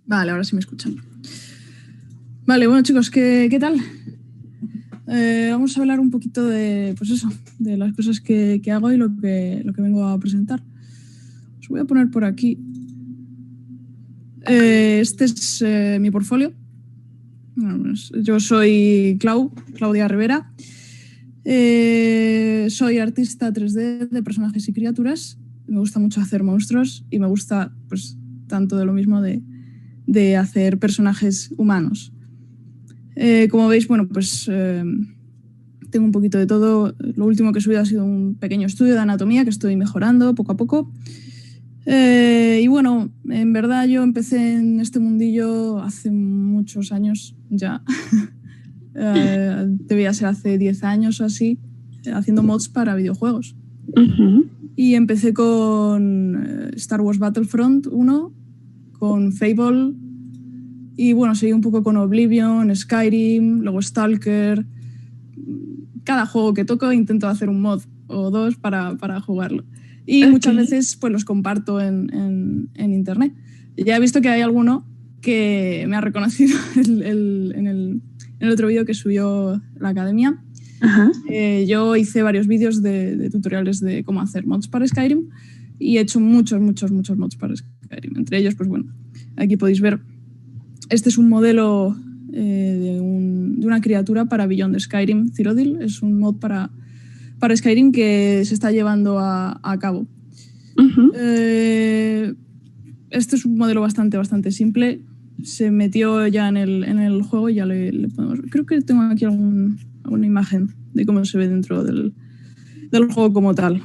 Vale, ahora sí me escuchan. Vale, bueno chicos, ¿qué tal? Vamos a hablar un poquito de, pues eso, de las cosas que hago y lo que vengo a presentar. Os voy a poner por aquí. Este es mi portfolio. Bueno, pues yo soy Claudia Rivera. Soy artista 3D de personajes y criaturas. Me gusta mucho hacer monstruos y me gusta, pues, tanto de lo mismo de hacer personajes humanos. Como veis, bueno, pues tengo un poquito de todo. Lo último que he subido ha sido un pequeño estudio de anatomía que estoy mejorando poco a poco. Y bueno, en verdad yo empecé en este mundillo hace muchos años ya. Debía ser hace 10 años o así, haciendo mods para videojuegos. Y empecé con Star Wars Battlefront 1, con Fable, y bueno, seguí un poco con Oblivion, Skyrim, luego Stalker. Cada juego que toco intento hacer un mod o dos para jugarlo. Y muchas veces pues los comparto en internet. Ya he visto que hay alguno que me ha reconocido en el otro vídeo que subió la academia. Yo hice varios vídeos de tutoriales de cómo hacer mods para Skyrim y he hecho muchos mods para Skyrim. Entre ellos, pues bueno, aquí podéis ver. Este es un modelo de una criatura para Beyond Skyrim, Cyrodiil. Es un mod para Skyrim que se está llevando a cabo. Este es un modelo bastante simple. Se metió ya en el juego y ya le podemos... Creo que tengo aquí alguna imagen de cómo se ve dentro del juego como tal.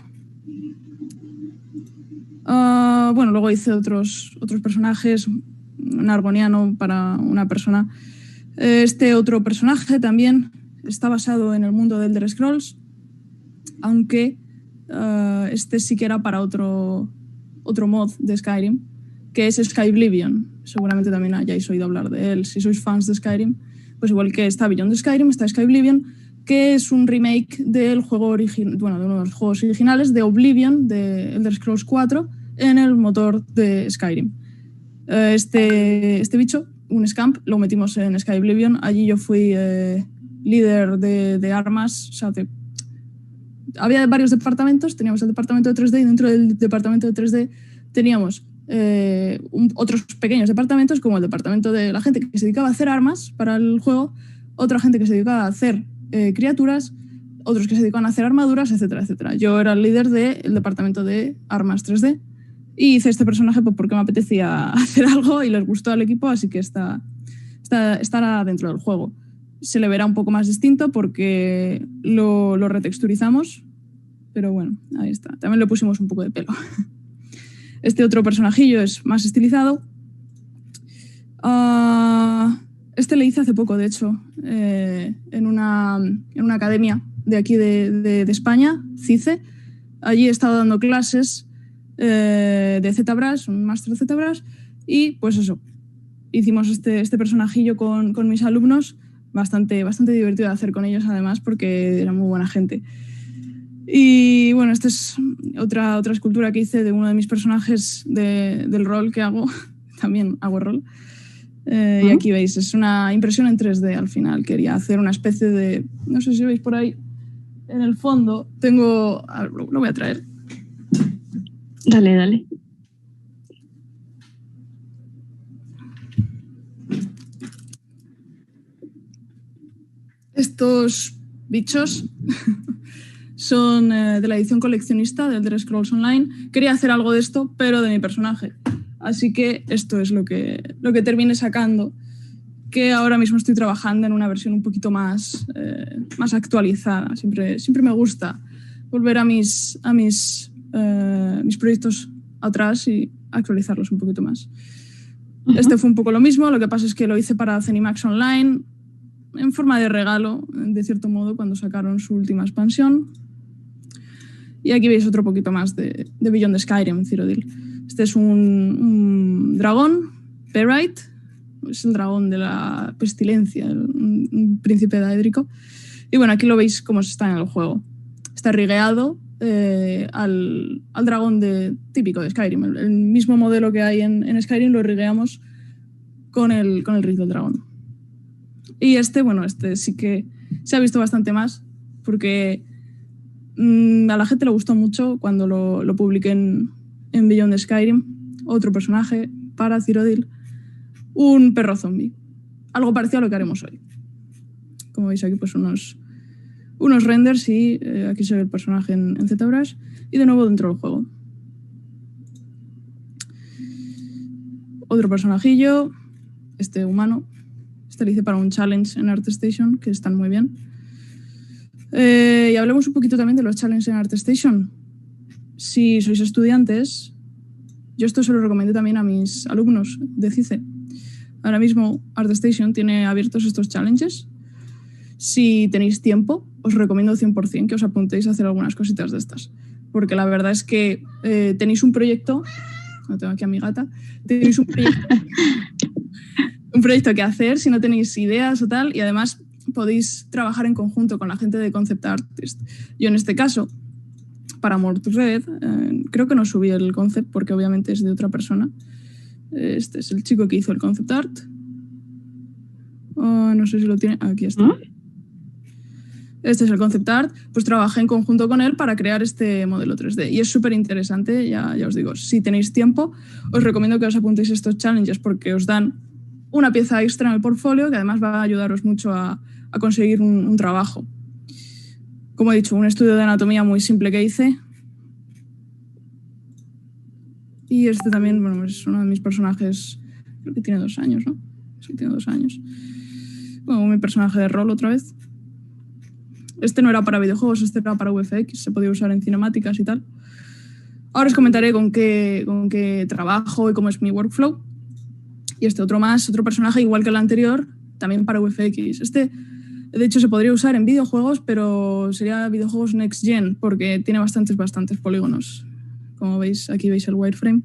Bueno, luego hice otros personajes, un argoniano para una persona. Este otro personaje también está basado en el mundo de Elder Scrolls, aunque este sí que era para otro mod de Skyrim, que es Skyblivion. Seguramente también hayáis oído hablar de él. Si sois fans de Skyrim, pues igual que está Beyond Skyrim, está Skyblivion, que es un remake del juego de uno de los juegos originales de Oblivion, de Elder Scrolls 4, en el motor de Skyrim. Este bicho, un scamp, lo metimos en Skyblivion. Allí yo fui líder de armas. O sea, había varios departamentos. Teníamos el departamento de 3D y dentro del departamento de 3D teníamos otros pequeños departamentos, como el departamento de la gente que se dedicaba a hacer armas para el juego, otra gente que se dedicaba a hacer criaturas, otros que se dedicaban a hacer armaduras, etcétera, etcétera. Yo era el líder del departamento de armas 3D y hice este personaje pues, porque me apetecía hacer algo y les gustó al equipo, así que estará dentro del juego. Se le verá un poco más distinto porque lo retexturizamos, pero bueno, ahí está. También le pusimos un poco de pelo. Este otro personajillo es más estilizado. Este le hice hace poco, de hecho, en una academia de aquí de España, CICE. Allí he estado dando clases de ZBrush, un máster de ZBrush, y pues eso, hicimos este personajillo con mis alumnos, bastante divertido de hacer con ellos además, porque era muy buena gente. Y bueno, esta es otra escultura que hice de uno de mis personajes del rol que hago. También hago rol. Y aquí veis, es una impresión en 3D al final. Quería hacer una especie de... No sé si veis por ahí en el fondo. Tengo... A ver, lo voy a traer. Dale. Estos bichos son de la edición coleccionista de Elder Scrolls Online. Quería hacer algo de esto, pero de mi personaje. Así que esto es lo que terminé sacando, que ahora mismo estoy trabajando en una versión un poquito más actualizada. Siempre me gusta volver a mis proyectos atrás y actualizarlos un poquito más. Este fue un poco lo mismo, lo que pasa es que lo hice para Zenimax Online en forma de regalo, de cierto modo, cuando sacaron su última expansión. Y aquí veis otro poquito más de Beyond Skyrim, Cyrodiil. Este es un dragón, Perite, es el dragón de la pestilencia, un príncipe daédrico. Y bueno, aquí lo veis cómo está en el juego. Está rigueado, al dragón típico de Skyrim. El mismo modelo que hay en Skyrim lo rigueamos con el rig del dragón. Y este sí que se ha visto bastante más porque a la gente le gustó mucho cuando lo publiqué en Beyond the Skyrim. Otro personaje para Cyrodiil, un perro zombie. Algo parecido a lo que haremos hoy. Como veis aquí, pues unos renders y aquí se ve el personaje en ZBrush y de nuevo dentro del juego. Otro personajillo, este humano. Este lo hice para un challenge en ArtStation, que están muy bien. Y hablemos un poquito también de los challenges en ArtStation. Si sois estudiantes, yo esto se lo recomendé también a mis alumnos de CICE. Ahora mismo ArtStation tiene abiertos estos challenges. Si tenéis tiempo, os recomiendo 100% que os apuntéis a hacer algunas cositas de estas. Porque la verdad es que tenéis un proyecto... No tengo aquí a mi gata. Tenéis un proyecto que hacer si no tenéis ideas o tal. Y además podéis trabajar en conjunto con la gente de Concept Artist. Yo en este caso, para Mordred, creo que no subí el concept porque obviamente es de otra persona. Este es el chico que hizo el concept art. No sé si lo tiene. Aquí está. Este es el concept art. Pues trabajé en conjunto con él para crear este modelo 3D. Y es súper interesante, ya os digo. Si tenéis tiempo, os recomiendo que os apuntéis a estos challenges porque os dan una pieza extra en el portfolio que además va a ayudaros mucho a conseguir un trabajo. Como he dicho, un estudio de anatomía muy simple que hice. Y este también, es uno de mis personajes, creo que tiene 2 años, ¿no? Sí, tiene 2 años. Mi personaje de rol otra vez. Este no era para videojuegos, este era para VFX, se podía usar en cinemáticas y tal. Ahora os comentaré con qué trabajo y cómo es mi workflow. Y este otro personaje, igual que el anterior, también para VFX. Este, de hecho, se podría usar en videojuegos, pero sería videojuegos next gen, porque tiene bastantes polígonos. Como veis, aquí veis el wireframe.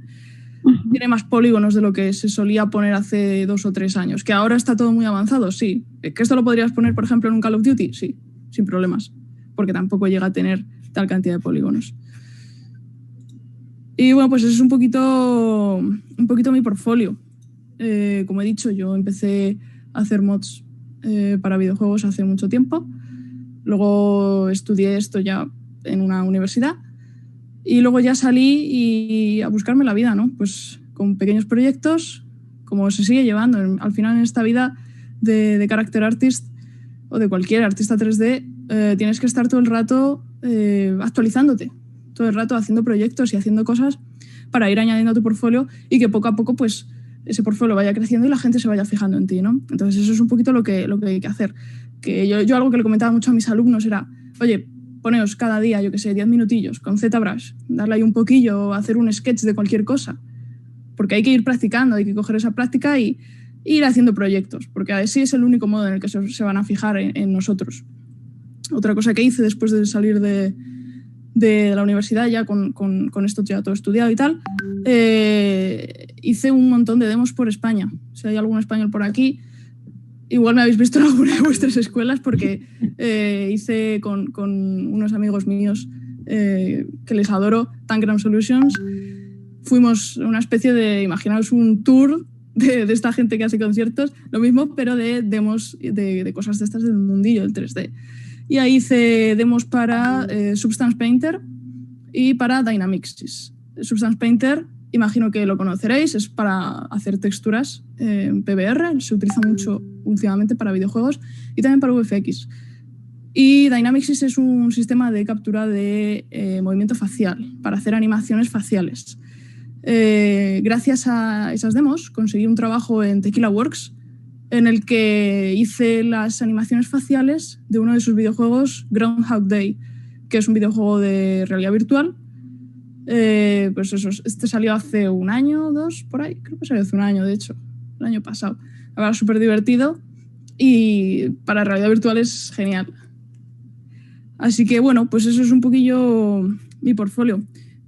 Tiene más polígonos de lo que se solía poner hace 2 o 3 años. ¿Que ahora está todo muy avanzado? Sí. ¿Que esto lo podrías poner, por ejemplo, en un Call of Duty? Sí, sin problemas. Porque tampoco llega a tener tal cantidad de polígonos. Y bueno, pues eso es un poquito mi portfolio. Como he dicho, yo empecé a hacer mods para videojuegos hace mucho tiempo. Luego estudié esto ya en una universidad. Y luego ya salí y a buscarme la vida, ¿no? Pues con pequeños proyectos, como se sigue llevando. Al final en esta vida de character artist o de cualquier artista 3D, tienes que estar todo el rato actualizándote, todo el rato haciendo proyectos y haciendo cosas para ir añadiendo a tu portfolio y que poco a poco pues ese portfolio vaya creciendo y la gente se vaya fijando en ti, ¿no? Entonces eso es un poquito lo que hay que hacer. Que yo algo que le comentaba mucho a mis alumnos era, oye, poneos cada día, 10 minutillos con ZBrush, darle ahí un poquillo, hacer un sketch de cualquier cosa. Porque hay que ir practicando, hay que coger esa práctica y ir haciendo proyectos, porque así es el único modo en el que se van a fijar en nosotros. Otra cosa que hice después de salir de la universidad, ya con esto ya todo estudiado y tal, hice un montón de demos por España. Si hay algún español por aquí, igual me habéis visto en alguna de vuestras escuelas porque hice con unos amigos míos que les adoro, Tangram Solutions. Fuimos una especie de, imaginaos un tour de esta gente que hace conciertos, lo mismo, pero de demos de cosas de estas del mundillo del 3D. Y ahí hice demos para Substance Painter y para Dynamixsys. Substance Painter, imagino que lo conoceréis, es para hacer texturas en PBR, se utiliza mucho últimamente para videojuegos y también para VFX. Y Dynamixsys es un sistema de captura de movimiento facial, para hacer animaciones faciales. Gracias a esas demos conseguí un trabajo en Tequila Works en el que hice las animaciones faciales de uno de sus videojuegos, Groundhog Day, que es un videojuego de realidad virtual. Pues eso, este salió hace 1 año o 2, por ahí, creo que salió hace 1 año, de hecho, el año pasado. La verdad, súper divertido y para realidad virtual es genial. Así que bueno, pues eso es un poquillo mi portfolio.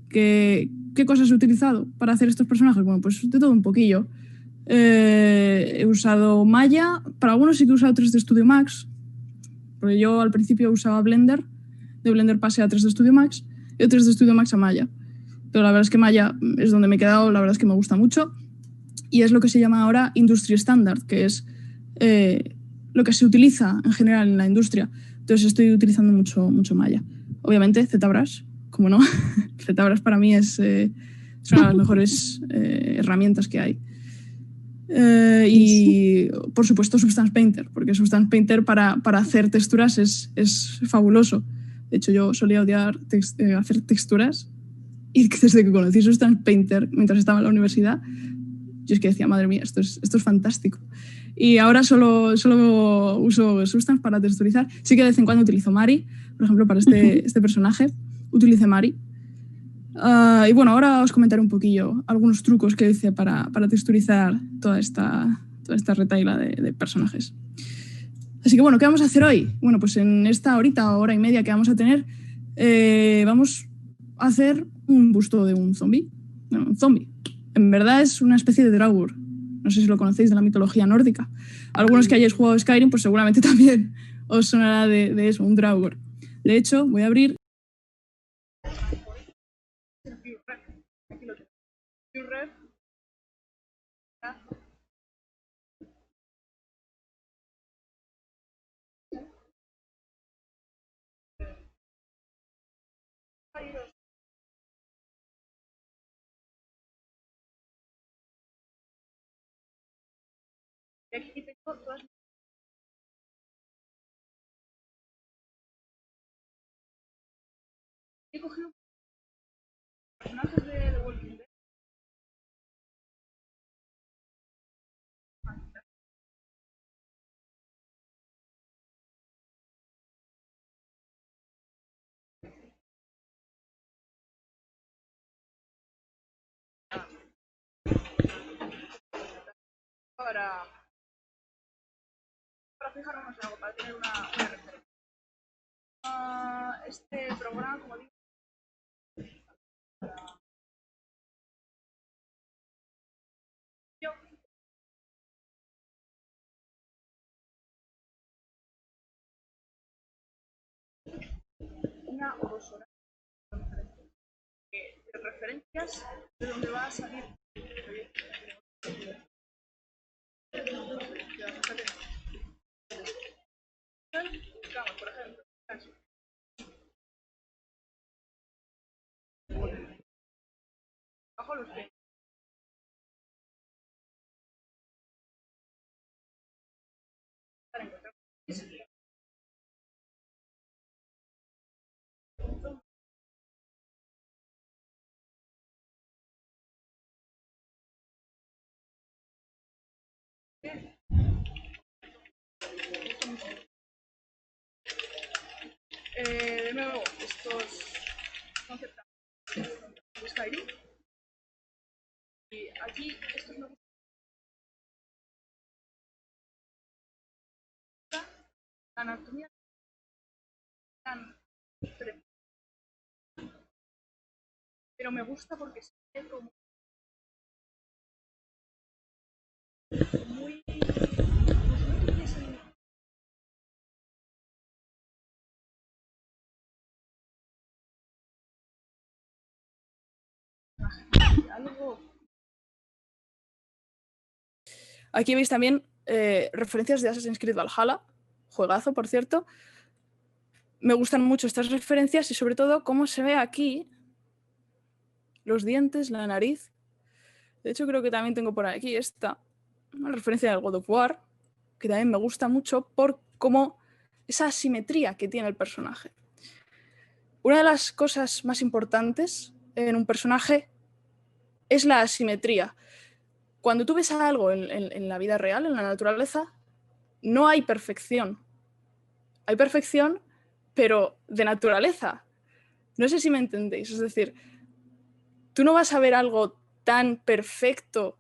¿Qué cosas he utilizado para hacer estos personajes? Bueno, pues de todo un poquillo. He usado Maya, para algunos sí que he usado 3D Studio Max, porque yo al principio usaba Blender, de Blender pasé a 3D Studio Max, y otro es de Studio Max a Maya. Pero la verdad es que Maya es donde me he quedado, la verdad es que me gusta mucho. Y es lo que se llama ahora Industry Standard, que es lo que se utiliza en general en la industria. Entonces estoy utilizando mucho Maya. Obviamente ZBrush, como no. ZBrush para mí es una de las mejores herramientas que hay. Y por supuesto Substance Painter, porque Substance Painter para hacer texturas es fabuloso. De hecho, yo solía odiar hacer texturas y desde que conocí Substance Painter mientras estaba en la universidad, yo es que decía, madre mía, esto es fantástico. Y ahora solo uso Substance para texturizar. Sí que de vez en cuando utilizo Mari, por ejemplo, para este personaje, utilicé Mari. Y bueno, ahora os comentaré un poquillo algunos trucos que hice para texturizar toda esta retahíla de personajes. Así que bueno, ¿qué vamos a hacer hoy? Bueno, pues en esta hora y media que vamos a tener, vamos a hacer un busto de un zombie. Bueno, un zombie. En verdad es una especie de Draugr. No sé si lo conocéis de la mitología nórdica. Algunos que hayáis jugado Skyrim, pues seguramente también os sonará de eso, un Draugr. De hecho, voy a abrir... Aquí lo tengo. Y aquí tengo todas las he cogido personajes de The Walking Dead. Para fijarnos en algo, para tener una referencia. Este programa, como digo, yo una o 2 horas de referencias de dónde va a salir el proyecto. Buscamos, por ejemplo, bajo los que para encontrar de nuevo estos conceptos de Skyrim. Y aquí estos me gustan la anatomía tan pero me gusta porque se ve como muy algo. Aquí veis también referencias de Assassin's Creed Valhalla, juegazo, por cierto. Me gustan mucho estas referencias y sobre todo cómo se ve aquí los dientes, la nariz. De hecho, creo que también tengo por aquí una referencia del God of War, que también me gusta mucho por cómo esa asimetría que tiene el personaje. Una de las cosas más importantes en un personaje es la asimetría. Cuando tú ves algo en la vida real, en la naturaleza, no hay perfección. Hay perfección, pero de naturaleza. No sé si me entendéis. Es decir, tú no vas a ver algo tan perfecto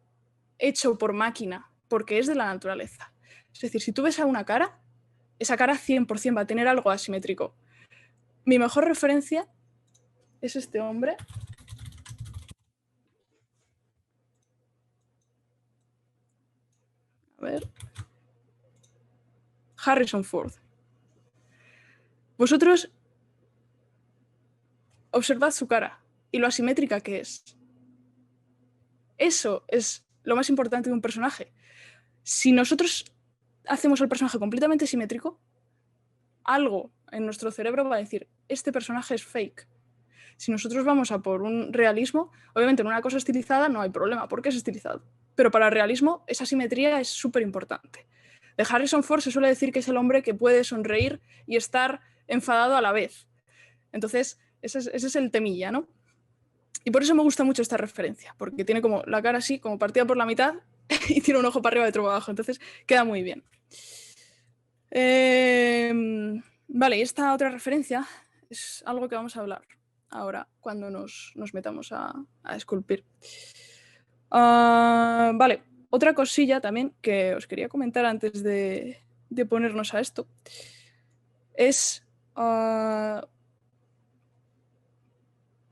hecho por máquina, porque es de la naturaleza. Es decir, si tú ves a una cara, esa cara 100% va a tener algo asimétrico. Mi mejor referencia es este hombre. A ver. Harrison Ford. Vosotros observad su cara y lo asimétrica que es. Eso es lo más importante de un personaje. Si nosotros hacemos al personaje completamente simétrico, algo en nuestro cerebro va a decir, este personaje es fake. Si nosotros vamos a por un realismo, obviamente en una cosa estilizada no hay problema, porque es estilizado. Pero para el realismo, esa simetría es súper importante. De Harrison Ford se suele decir que es el hombre que puede sonreír y estar enfadado a la vez. Entonces, ese es el temilla, ¿no? Y por eso me gusta mucho esta referencia, porque tiene como la cara así, como partida por la mitad, y tiene un ojo para arriba y otro para abajo. Entonces, queda muy bien. Vale, y esta otra referencia es algo que vamos a hablar ahora cuando nos metamos a esculpir. Vale, otra cosilla también que os quería comentar antes de ponernos a esto es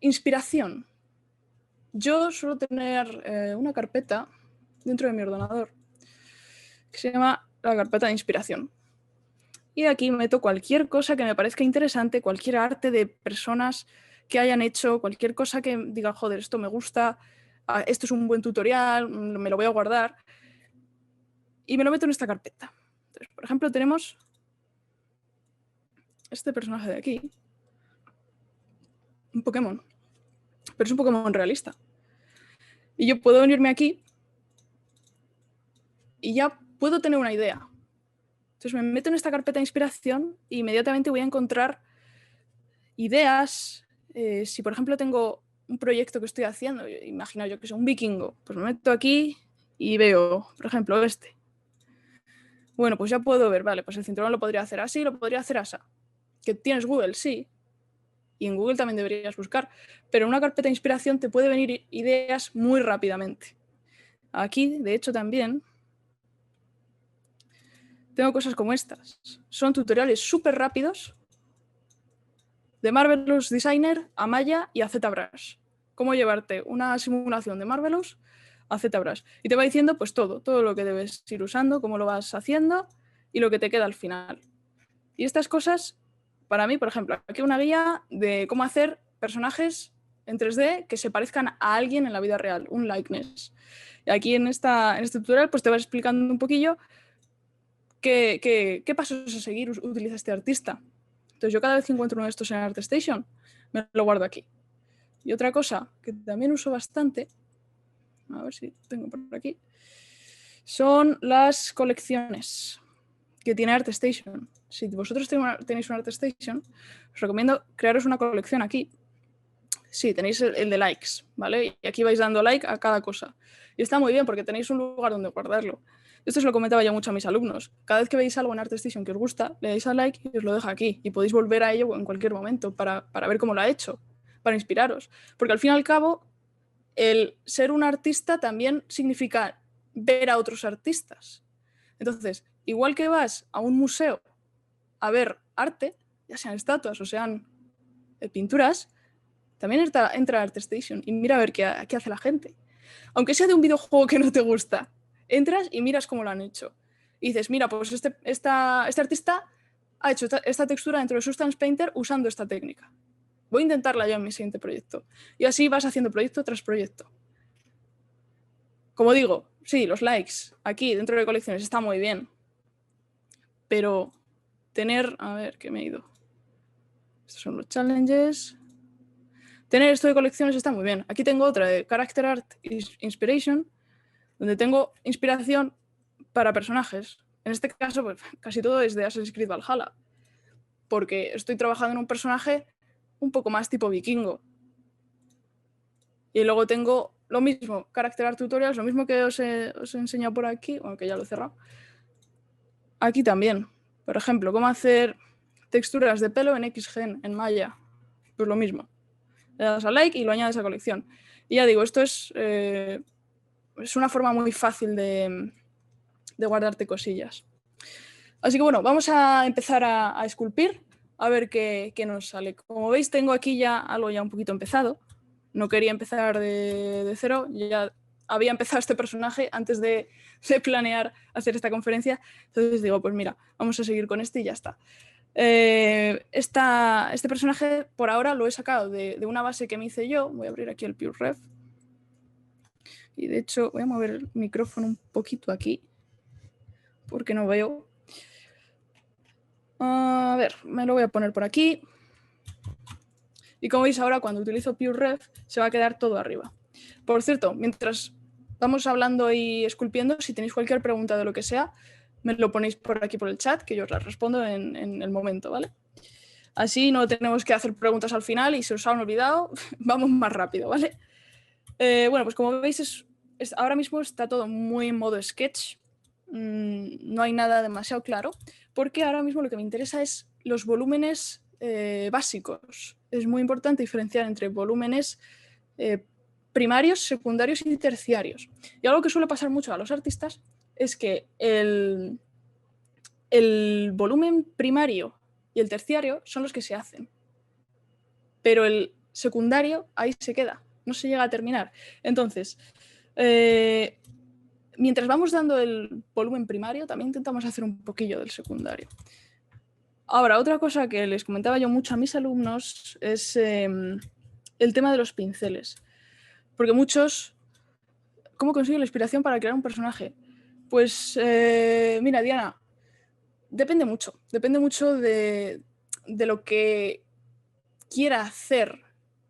inspiración. Yo suelo tener una carpeta dentro de mi ordenador que se llama la carpeta de inspiración. Y aquí meto cualquier cosa que me parezca interesante, cualquier arte de personas que hayan hecho, cualquier cosa que diga, joder, esto me gusta, esto es un buen tutorial, me lo voy a guardar. Y me lo meto en esta carpeta. Entonces, por ejemplo, tenemos este personaje de aquí, un Pokémon, pero es un Pokémon realista. Y yo puedo venirme aquí y ya puedo tener una idea. Entonces me meto en esta carpeta de inspiración e inmediatamente voy a encontrar ideas. Si, por ejemplo, tengo un proyecto que estoy haciendo, imagino yo que es un vikingo, pues me meto aquí y veo, por ejemplo, este. Bueno, pues ya puedo ver, vale, pues el cinturón lo podría hacer así, lo podría hacer así. ¿Que tienes Google? Sí. Y en Google también deberías buscar. Pero en una carpeta de inspiración te puede venir ideas muy rápidamente. Aquí, de hecho, también tengo cosas como estas. Son tutoriales súper rápidos de Marvelous Designer a Maya y a ZBrush. Cómo llevarte una simulación de Marvelous a ZBrush. Y te va diciendo pues todo lo que debes ir usando, cómo lo vas haciendo y lo que te queda al final. Y estas cosas, para mí, por ejemplo, aquí una guía de cómo hacer personajes en 3D que se parezcan a alguien en la vida real, un likeness. Y aquí en este tutorial pues te va explicando un poquillo qué pasos a seguir utiliza este artista. Entonces yo cada vez que encuentro uno de estos en ArtStation, me lo guardo aquí. Y otra cosa que también uso bastante, a ver si tengo por aquí, son las colecciones que tiene ArtStation. Si vosotros tenéis una ArtStation, os recomiendo crearos una colección aquí. Sí, tenéis el de likes, ¿vale? Y aquí vais dando like a cada cosa. Y está muy bien porque tenéis un lugar donde guardarlo. Esto se lo comentaba yo mucho a mis alumnos. Cada vez que veis algo en ArtStation que os gusta, le dais a like y os lo deja aquí. Y podéis volver a ello en cualquier momento para ver cómo lo ha hecho, para inspiraros. Porque al fin y al cabo, el ser un artista también significa ver a otros artistas. Entonces, igual que vas a un museo a ver arte, ya sean estatuas o sean pinturas, también entra a ArtStation y mira a ver qué hace la gente. Aunque sea de un videojuego que no te gusta, entras y miras cómo lo han hecho. Y dices, mira, pues este artista ha hecho esta textura dentro de Substance Painter usando esta técnica. Voy a intentarla yo en mi siguiente proyecto. Y así vas haciendo proyecto tras proyecto. Como digo, sí, los likes aquí dentro de colecciones está muy bien. Pero tener... A ver, ¿qué me he ido? Estos son los challenges. Tener esto de colecciones está muy bien. Aquí tengo otra de Character Art Inspiration, donde tengo inspiración para personajes. En este caso, pues, casi todo es de Assassin's Creed Valhalla, porque estoy trabajando en un personaje un poco más tipo vikingo. Y luego tengo lo mismo, Character Art Tutorials, lo mismo que os he enseñado por aquí, bueno, que ya lo he cerrado. Aquí también, por ejemplo, cómo hacer texturas de pelo en XGen, en Maya. Pues lo mismo. Le das a like y lo añades a colección. Y ya digo, esto es una forma muy fácil de guardarte cosillas. Así que bueno, vamos a empezar a esculpir, a ver qué nos sale. Como veis, tengo aquí ya algo ya un poquito empezado. No quería empezar de cero, ya había empezado este personaje antes de planear hacer esta conferencia. Entonces digo, pues mira, vamos a seguir con este y ya está. Este personaje por ahora lo he sacado de una base que me hice yo. Voy a abrir aquí el PureRef. Y de hecho voy a mover el micrófono un poquito aquí, porque no veo. A ver, me lo voy a poner por aquí. Y como veis ahora, cuando utilizo PureRef, se va a quedar todo arriba. Por cierto, mientras vamos hablando y esculpiendo, si tenéis cualquier pregunta de lo que sea, me lo ponéis por aquí por el chat, que yo os la respondo en el momento, ¿vale? Así no tenemos que hacer preguntas al final y si os han olvidado, vamos más rápido, ¿vale? Bueno, pues como veis, ahora mismo está todo muy en modo sketch. No hay nada demasiado claro, porque ahora mismo lo que me interesa es los volúmenes básicos. Es muy importante diferenciar entre volúmenes primarios, secundarios y terciarios. Y algo que suele pasar mucho a los artistas es que el volumen primario y el terciario son los que se hacen, pero el secundario ahí se queda, no se llega a terminar. Entonces, mientras vamos dando el volumen primario, también intentamos hacer un poquillo del secundario. Ahora, otra cosa que les comentaba yo mucho a mis alumnos es el tema de los pinceles. Porque muchos, ¿cómo consigo la inspiración para crear un personaje? Pues mira, Diana, depende mucho de lo que quiera hacer.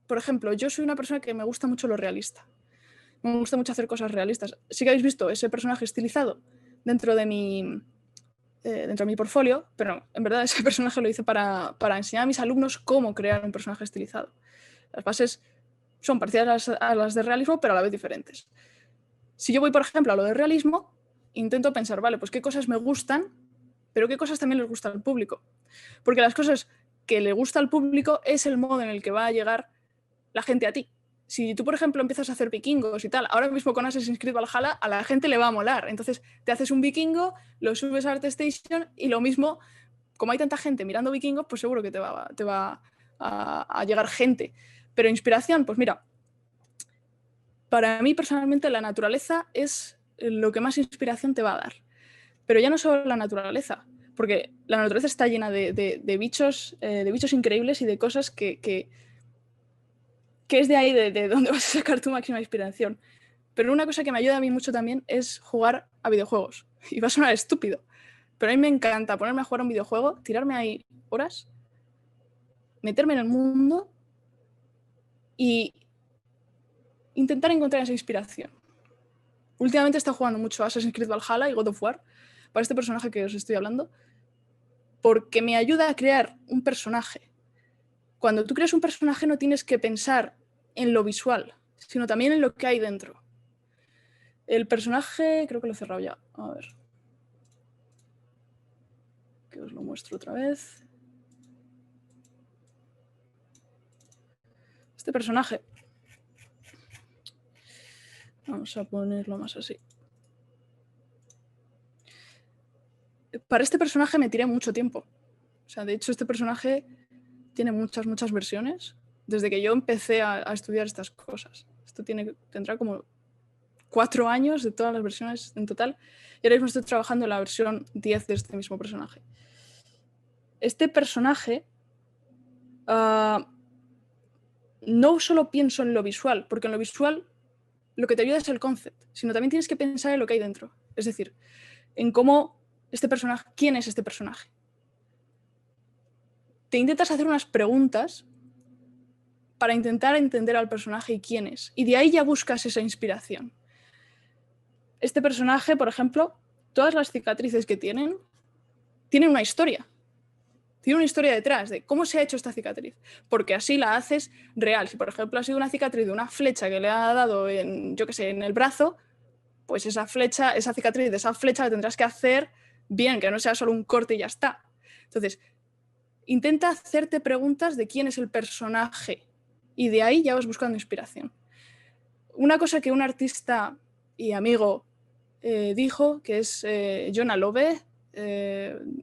Por ejemplo, yo soy una persona que me gusta mucho lo realista. Me gusta mucho hacer cosas realistas. Sí que habéis visto ese personaje estilizado dentro de mi portfolio, pero en verdad ese personaje lo hice para enseñar a mis alumnos cómo crear un personaje estilizado. Las bases son parecidas a las de realismo, pero a la vez diferentes. Si yo voy, por ejemplo, a lo de realismo, intento pensar, vale, pues qué cosas me gustan, pero qué cosas también les gusta al público. Porque las cosas que le gusta al público es el modo en el que va a llegar la gente a ti. Si tú, por ejemplo, empiezas a hacer vikingos y tal, ahora mismo con Assassin's Creed Valhalla a la gente le va a molar. Entonces te haces un vikingo, lo subes a ArtStation y lo mismo, como hay tanta gente mirando vikingos, pues seguro que te va a llegar gente. Pero inspiración, pues mira, para mí personalmente la naturaleza es lo que más inspiración te va a dar. Pero ya no solo la naturaleza, porque la naturaleza está llena de bichos increíbles y de cosas que es de ahí de donde vas a sacar tu máxima inspiración. Pero una cosa que me ayuda a mí mucho también es jugar a videojuegos. Y va a sonar estúpido, pero a mí me encanta ponerme a jugar a un videojuego, tirarme ahí horas, meterme en el mundo y intentar encontrar esa inspiración. Últimamente he estado jugando mucho a Assassin's Creed Valhalla y God of War para este personaje que os estoy hablando, porque me ayuda a crear un personaje. Cuando tú creas un personaje no tienes que pensar en lo visual, sino también en lo que hay dentro. El personaje, creo que lo he cerrado ya. A ver. Que os lo muestro otra vez. Este personaje. Vamos a ponerlo más así. Para este personaje me tiré mucho tiempo. O sea, de hecho, este personaje tiene muchas versiones desde que yo empecé a estudiar estas cosas. Esto tendrá como 4 años de todas las versiones en total. Y ahora mismo estoy trabajando en la versión 10 de este mismo personaje. Este personaje no solo pienso en lo visual, porque en lo visual lo que te ayuda es el concept, sino también tienes que pensar en lo que hay dentro. Es decir, en cómo este personaje, quién es este personaje. Te intentas hacer unas preguntas para intentar entender al personaje y quién es. Y de ahí ya buscas esa inspiración. Este personaje, por ejemplo, todas las cicatrices que tienen una historia. Tiene una historia detrás de cómo se ha hecho esta cicatriz. Porque así la haces real. Si, por ejemplo, ha sido una cicatriz de una flecha que le ha dado en, yo qué sé, en el brazo, pues esa cicatriz de esa flecha la tendrás que hacer bien, que no sea solo un corte y ya está. Entonces, intenta hacerte preguntas de quién es el personaje y de ahí ya vas buscando inspiración. Una cosa que un artista y amigo dijo, que es Jonah Lobe,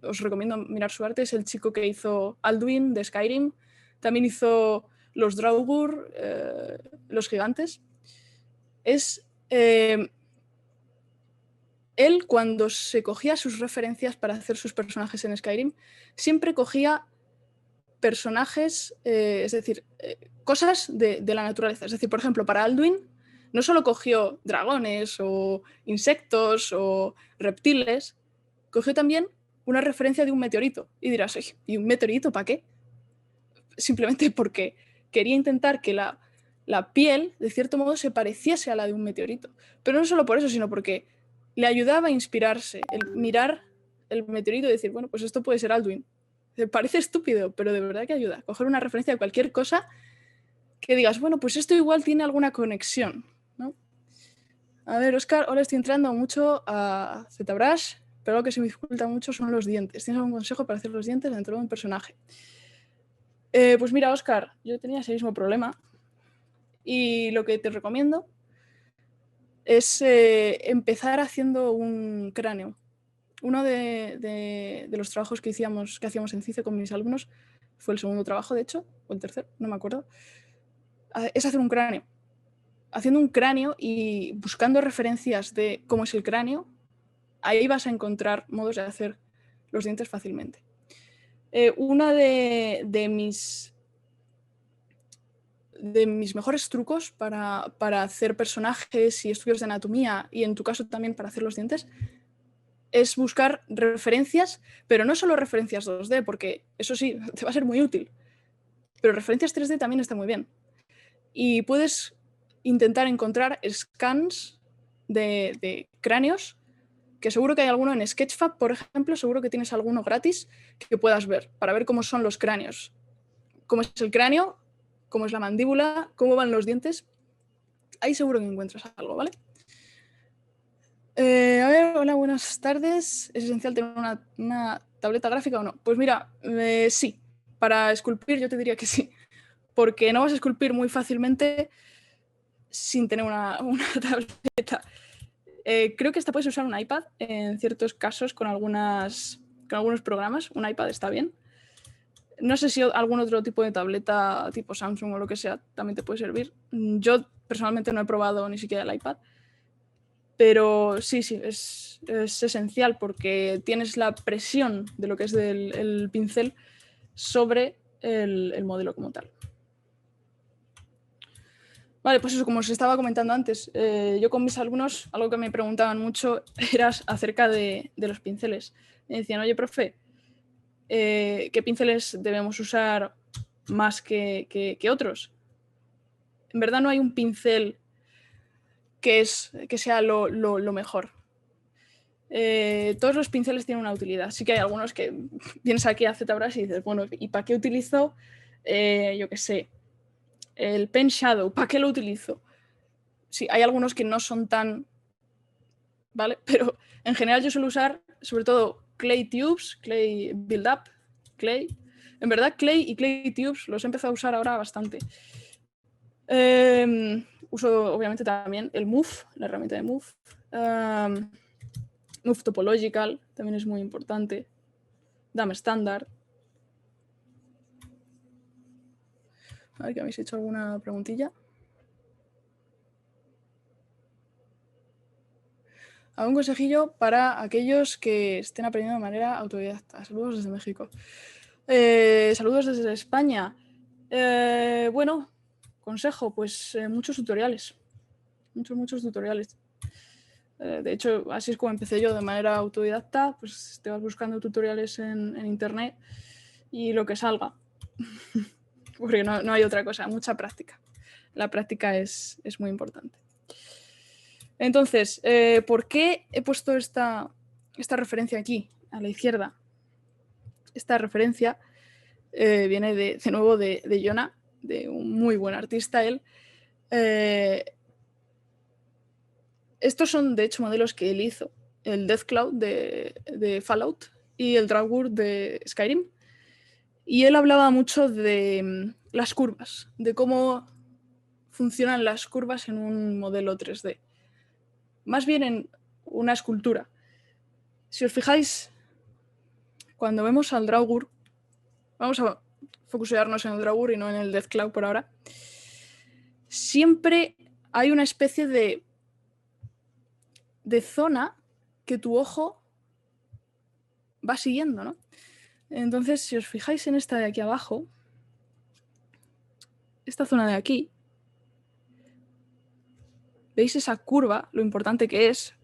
os recomiendo mirar su arte, es el chico que hizo Alduin de Skyrim, también hizo los Draugr, los gigantes. Es él, cuando se cogía sus referencias para hacer sus personajes en Skyrim, siempre cogía personajes, es decir, cosas de la naturaleza. Es decir, por ejemplo, para Alduin no solo cogió dragones o insectos o reptiles, cogió también una referencia de un meteorito. Y dirás, oye, ¿y un meteorito para qué? Simplemente porque quería intentar que la piel, de cierto modo, se pareciese a la de un meteorito. Pero no solo por eso, sino porque le ayudaba a inspirarse, el mirar el meteorito y decir, bueno, pues esto puede ser Alduin. Parece estúpido, pero de verdad que ayuda. Coger una referencia de cualquier cosa que digas, bueno, pues esto igual tiene alguna conexión, ¿no? A ver, Óscar, ahora estoy entrando mucho a ZBrush, pero lo que se me dificulta mucho son los dientes. ¿Tienes algún consejo para hacer los dientes dentro de un personaje? Pues mira, Óscar, yo tenía ese mismo problema y lo que te recomiendo es empezar haciendo un cráneo. Uno de los trabajos que hacíamos en CICE con mis alumnos, fue el segundo trabajo, de hecho, o el tercero, no me acuerdo, es hacer un cráneo. Haciendo un cráneo y buscando referencias de cómo es el cráneo, ahí vas a encontrar modos de hacer los dientes fácilmente. Una de mis mejores trucos para hacer personajes y estudios de anatomía, y en tu caso también para hacer los dientes, es buscar referencias, pero no solo referencias 2D, porque eso sí, te va a ser muy útil, pero referencias 3D también está muy bien. Y puedes intentar encontrar scans de cráneos, que seguro que hay alguno en Sketchfab, por ejemplo, seguro que tienes alguno gratis que puedas ver, para ver cómo son los cráneos. Cómo es el cráneo, cómo es la mandíbula, cómo van los dientes. Ahí seguro que encuentras algo, ¿vale? A ver, hola, buenas tardes. ¿Es esencial tener una tableta gráfica o no? Pues mira, sí. Para esculpir yo te diría que sí. Porque no vas a esculpir muy fácilmente sin tener una tableta. Creo que hasta puedes usar un iPad en ciertos casos con algunos programas. Un iPad está bien. No sé si algún otro tipo de tableta tipo Samsung o lo que sea también te puede servir. Yo personalmente no he probado ni siquiera el iPad. Pero sí, es esencial porque tienes la presión de lo que es el pincel sobre el modelo como tal. Vale, pues eso, como os estaba comentando antes, yo con mis alumnos, algo que me preguntaban mucho era acerca de los pinceles. Me decían, oye, profe, ¿qué pinceles debemos usar más que otros? En verdad no hay un pincel que sea lo mejor. Todos los pinceles tienen una utilidad. Sí que hay algunos que vienes aquí a ZBrush y dices, bueno, ¿y para qué utilizo, yo qué sé, el Pen Shadow? ¿Para qué lo utilizo? Sí, hay algunos que no son tan, ¿vale? Pero en general yo suelo usar, sobre todo, Clay Tubes, Clay Build Up, Clay. En verdad, Clay y Clay Tubes los he empezado a usar ahora bastante. Uso, obviamente, también el Move, la herramienta de Move. Move Topological también es muy importante. Dame Standard. A ver que habéis hecho alguna preguntilla. ¿Algún consejillo para aquellos que estén aprendiendo de manera autodidacta? Saludos desde México. Saludos desde España. Bueno, consejo, pues muchos tutoriales. Muchos tutoriales. De hecho, así es como empecé yo de manera autodidacta. Pues te vas buscando tutoriales en internet y lo que salga. Porque no hay otra cosa, mucha práctica. La práctica es muy importante. Entonces, ¿por qué he puesto esta referencia aquí, a la izquierda? Esta referencia viene de nuevo de Jonah, de un muy buen artista él. Estos son, de hecho, modelos que él hizo. El Deathcloud de Fallout y el Draugur de Skyrim. Y él hablaba mucho de las curvas, de cómo funcionan las curvas en un modelo 3D. Más bien en una escultura. Si os fijáis, cuando vemos al Draugur, vamos a focusearnos en el Draugur y no en el Deathclaw por ahora, siempre hay una especie de zona que tu ojo va siguiendo, ¿no? Entonces, si os fijáis en esta de aquí abajo, esta zona de aquí, ¿veis esa curva? Lo importante que es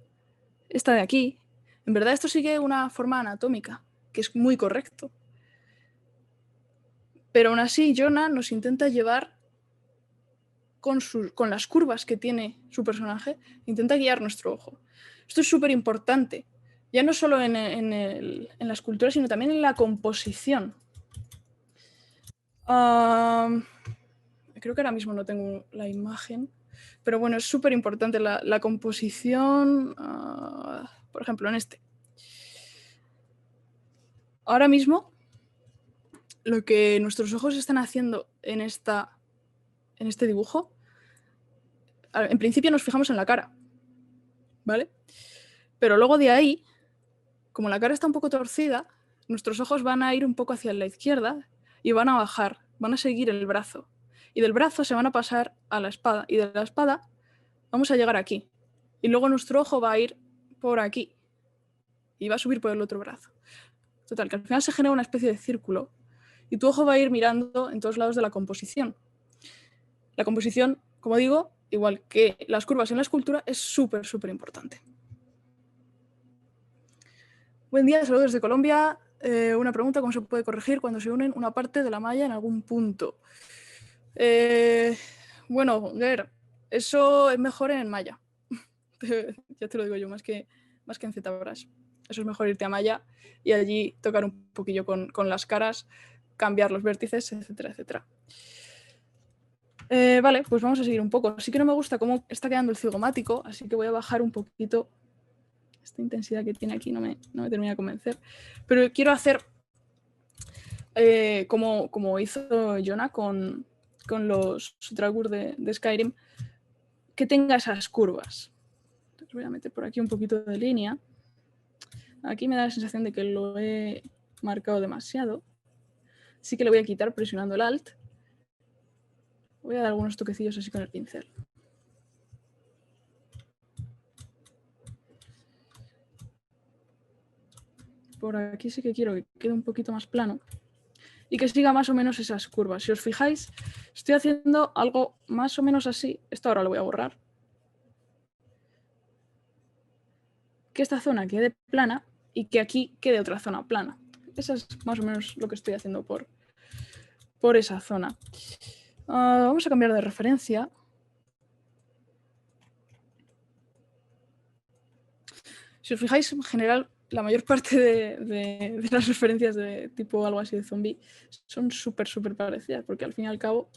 esta de aquí. En verdad esto sigue una forma anatómica, que es muy correcto. Pero aún así, Jonah nos intenta llevar con las curvas que tiene su personaje, intenta guiar nuestro ojo. Esto es súper importante, ya no solo en la escultura, sino también en la composición. Creo que ahora mismo no tengo la imagen, pero bueno, es súper importante la composición, por ejemplo, en este. Ahora mismo, lo que nuestros ojos están haciendo en este dibujo, en principio nos fijamos en la cara, ¿vale? Pero luego de ahí, como la cara está un poco torcida, nuestros ojos van a ir un poco hacia la izquierda y van a bajar, van a seguir el brazo. Y del brazo se van a pasar a la espada. Y de la espada vamos a llegar aquí. Y luego nuestro ojo va a ir por aquí. Y va a subir por el otro brazo. Total, que al final se genera una especie de círculo. Y tu ojo va a ir mirando en todos lados de la composición. La composición, como digo, igual que las curvas en la escultura, es súper, súper importante. Buen día, saludos desde Colombia. Una pregunta, ¿cómo se puede corregir cuando se unen una parte de la malla en algún punto? Bueno, Ger, eso es mejor en malla. Ya te lo digo yo, más que en ZBrush. Eso es mejor irte a malla y allí tocar un poquillo con las caras, cambiar los vértices, etcétera, etcétera. Vale, pues vamos a seguir un poco. Sí que no me gusta cómo está quedando el cigomático, así que voy a bajar un poquito. Esta intensidad que tiene aquí no me termina de convencer. Pero quiero hacer como hizo Jonah con los Draugr de Skyrim, que tenga esas curvas. Entonces voy a meter por aquí un poquito de línea. Aquí me da la sensación de que lo he marcado demasiado. Así que le voy a quitar presionando el Alt. Voy a dar algunos toquecillos así con el pincel. Por aquí sí que quiero que quede un poquito más plano y que siga más o menos esas curvas. Si os fijáis, estoy haciendo algo más o menos así. Esto ahora lo voy a borrar. Que esta zona quede plana y que aquí quede otra zona plana. Eso es más o menos lo que estoy haciendo por esa zona. Vamos a cambiar de referencia. Si os fijáis, en general, la mayor parte de las referencias de tipo algo así de zombie son súper, súper parecidas, porque al fin y al cabo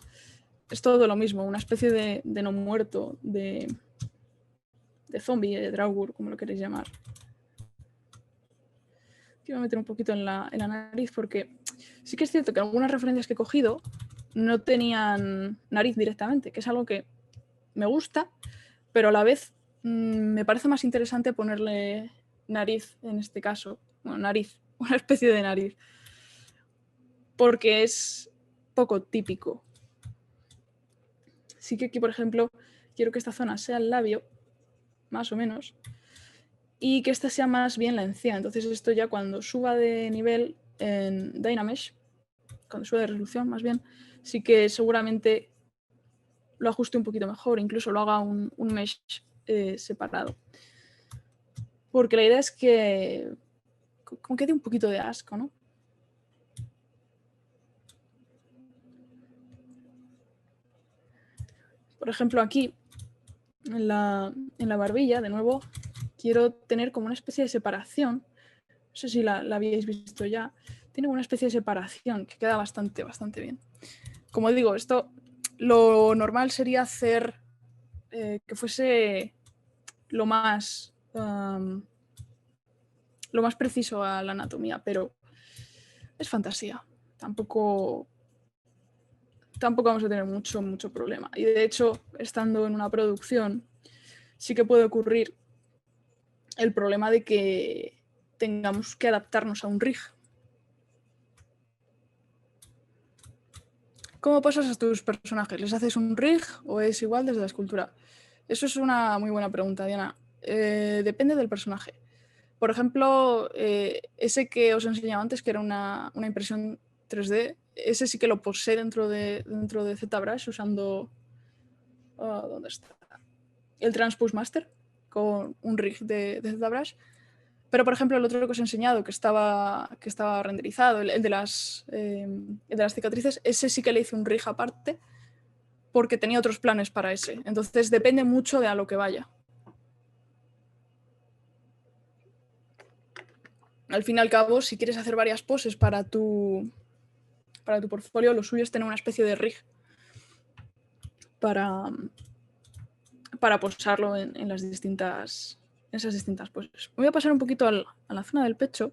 es todo lo mismo, una especie de no muerto, de zombie, de Draugr, como lo queréis llamar. Quiero meter un poquito en la nariz porque sí que es cierto que algunas referencias que he cogido no tenían nariz directamente, que es algo que me gusta, pero a la vez me parece más interesante ponerle nariz en este caso. Bueno, nariz, una especie de nariz, porque es poco típico. Sí que aquí, por ejemplo, quiero que esta zona sea el labio, más o menos, y que esta sea más bien la encía. Entonces esto ya cuando suba de nivel en Dynamesh, cuando suba de resolución más bien, sí que seguramente lo ajuste un poquito mejor, incluso lo haga un mesh separado. Porque la idea es que como que dé un poquito de asco, ¿no? Por ejemplo, aquí, en la barbilla, de nuevo, quiero tener como una especie de separación. No sé si la habíais visto ya. Tiene una especie de separación que queda bastante, bastante bien. Como digo, esto lo normal sería hacer que fuese lo más preciso a la anatomía, pero es fantasía. Tampoco vamos a tener mucho problema. Y de hecho, estando en una producción, sí que puede ocurrir el problema de que tengamos que adaptarnos a un rig. ¿Cómo pasas a tus personajes? ¿Les haces un rig o es igual desde la escultura? Eso es una muy buena pregunta, Diana. Depende del personaje. Por ejemplo, ese que os he enseñado antes, que era una impresión 3D, ese sí que lo posee dentro de ZBrush usando... ¿dónde está? El Transpose Master con un rig de ZBrush. Pero, por ejemplo, el otro que os he enseñado, que estaba renderizado, el de las cicatrices, ese sí que le hice un rig aparte porque tenía otros planes para ese. Entonces depende mucho de a lo que vaya. Al fin y al cabo, si quieres hacer varias poses para tu portfolio, lo suyo es tener una especie de rig para posarlo en esas distintas poses. Me voy a pasar un poquito a la zona del pecho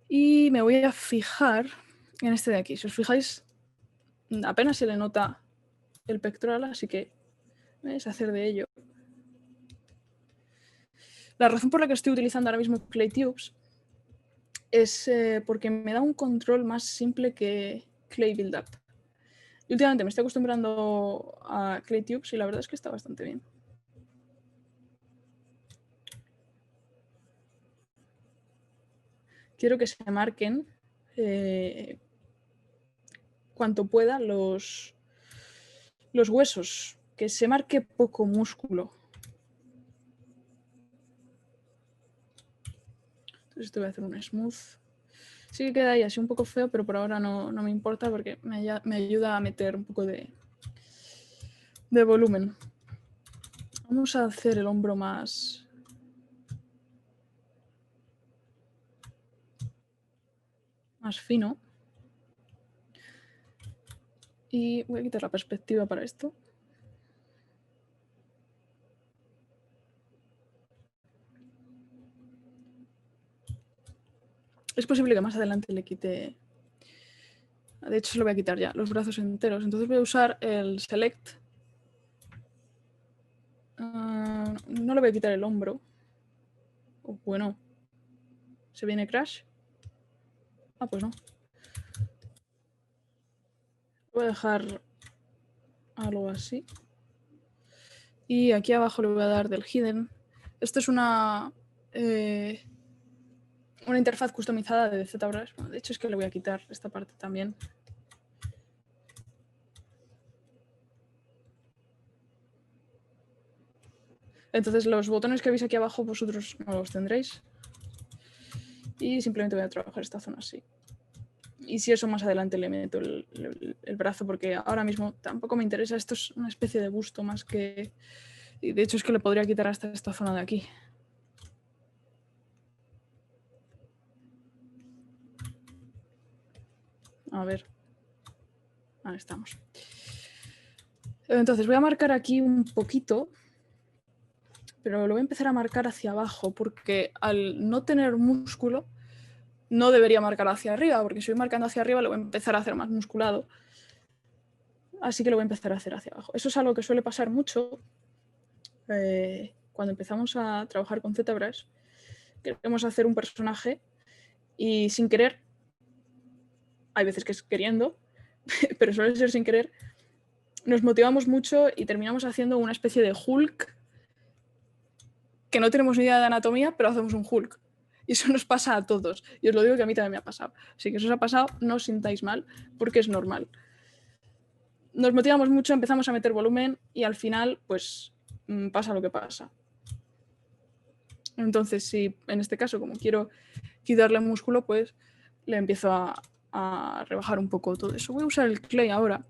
y me voy a fijar en este de aquí. Si os fijáis, apenas se le nota el pectoral, así que voy a deshacer de ello. La razón por la que estoy utilizando ahora mismo Claytubes es porque me da un control más simple que Clay Buildup. Y últimamente me estoy acostumbrando a Claytubes y la verdad es que está bastante bien. Quiero que se marquen cuanto pueda los huesos, que se marque poco músculo. Entonces esto voy a hacer un smooth. Sí que queda ahí así un poco feo, pero por ahora no me importa porque me ayuda a meter un poco de volumen. Vamos a hacer el hombro más fino. Y voy a quitar la perspectiva para esto. Es posible que más adelante le quite... De hecho, se lo voy a quitar ya, los brazos enteros. Entonces voy a usar el Select. No le voy a quitar el hombro. Bueno. ¿Se viene Crash? Ah, pues no. Voy a dejar algo así. Y aquí abajo le voy a dar del Hidden. Esto es una interfaz customizada de ZBrush. Bueno, de hecho, es que le voy a quitar esta parte también. Entonces los botones que veis aquí abajo vosotros no los tendréis. Y simplemente voy a trabajar esta zona así. Y si eso más adelante le meto el brazo, porque ahora mismo tampoco me interesa. Esto es una especie de busto más que... Y de hecho es que le podría quitar hasta esta zona de aquí. A ver. Ahí estamos. Entonces voy a marcar aquí un poquito, pero lo voy a empezar a marcar hacia abajo porque al no tener músculo no debería marcar hacia arriba, porque si voy marcando hacia arriba lo voy a empezar a hacer más musculado. Así que lo voy a empezar a hacer hacia abajo. Eso es algo que suele pasar mucho cuando empezamos a trabajar con ZBrush. Queremos hacer un personaje y sin querer, hay veces que es queriendo, pero suele ser sin querer, nos motivamos mucho y terminamos haciendo una especie de Hulk que no tenemos ni idea de anatomía, pero hacemos un Hulk. Y eso nos pasa a todos. Y os lo digo que a mí también me ha pasado. Así que si os ha pasado, no os sintáis mal, porque es normal. Nos motivamos mucho, empezamos a meter volumen y al final, pues, pasa lo que pasa. Entonces, si en este caso, como quiero quitarle músculo, pues le empiezo a rebajar un poco todo eso. Voy a usar el clay ahora.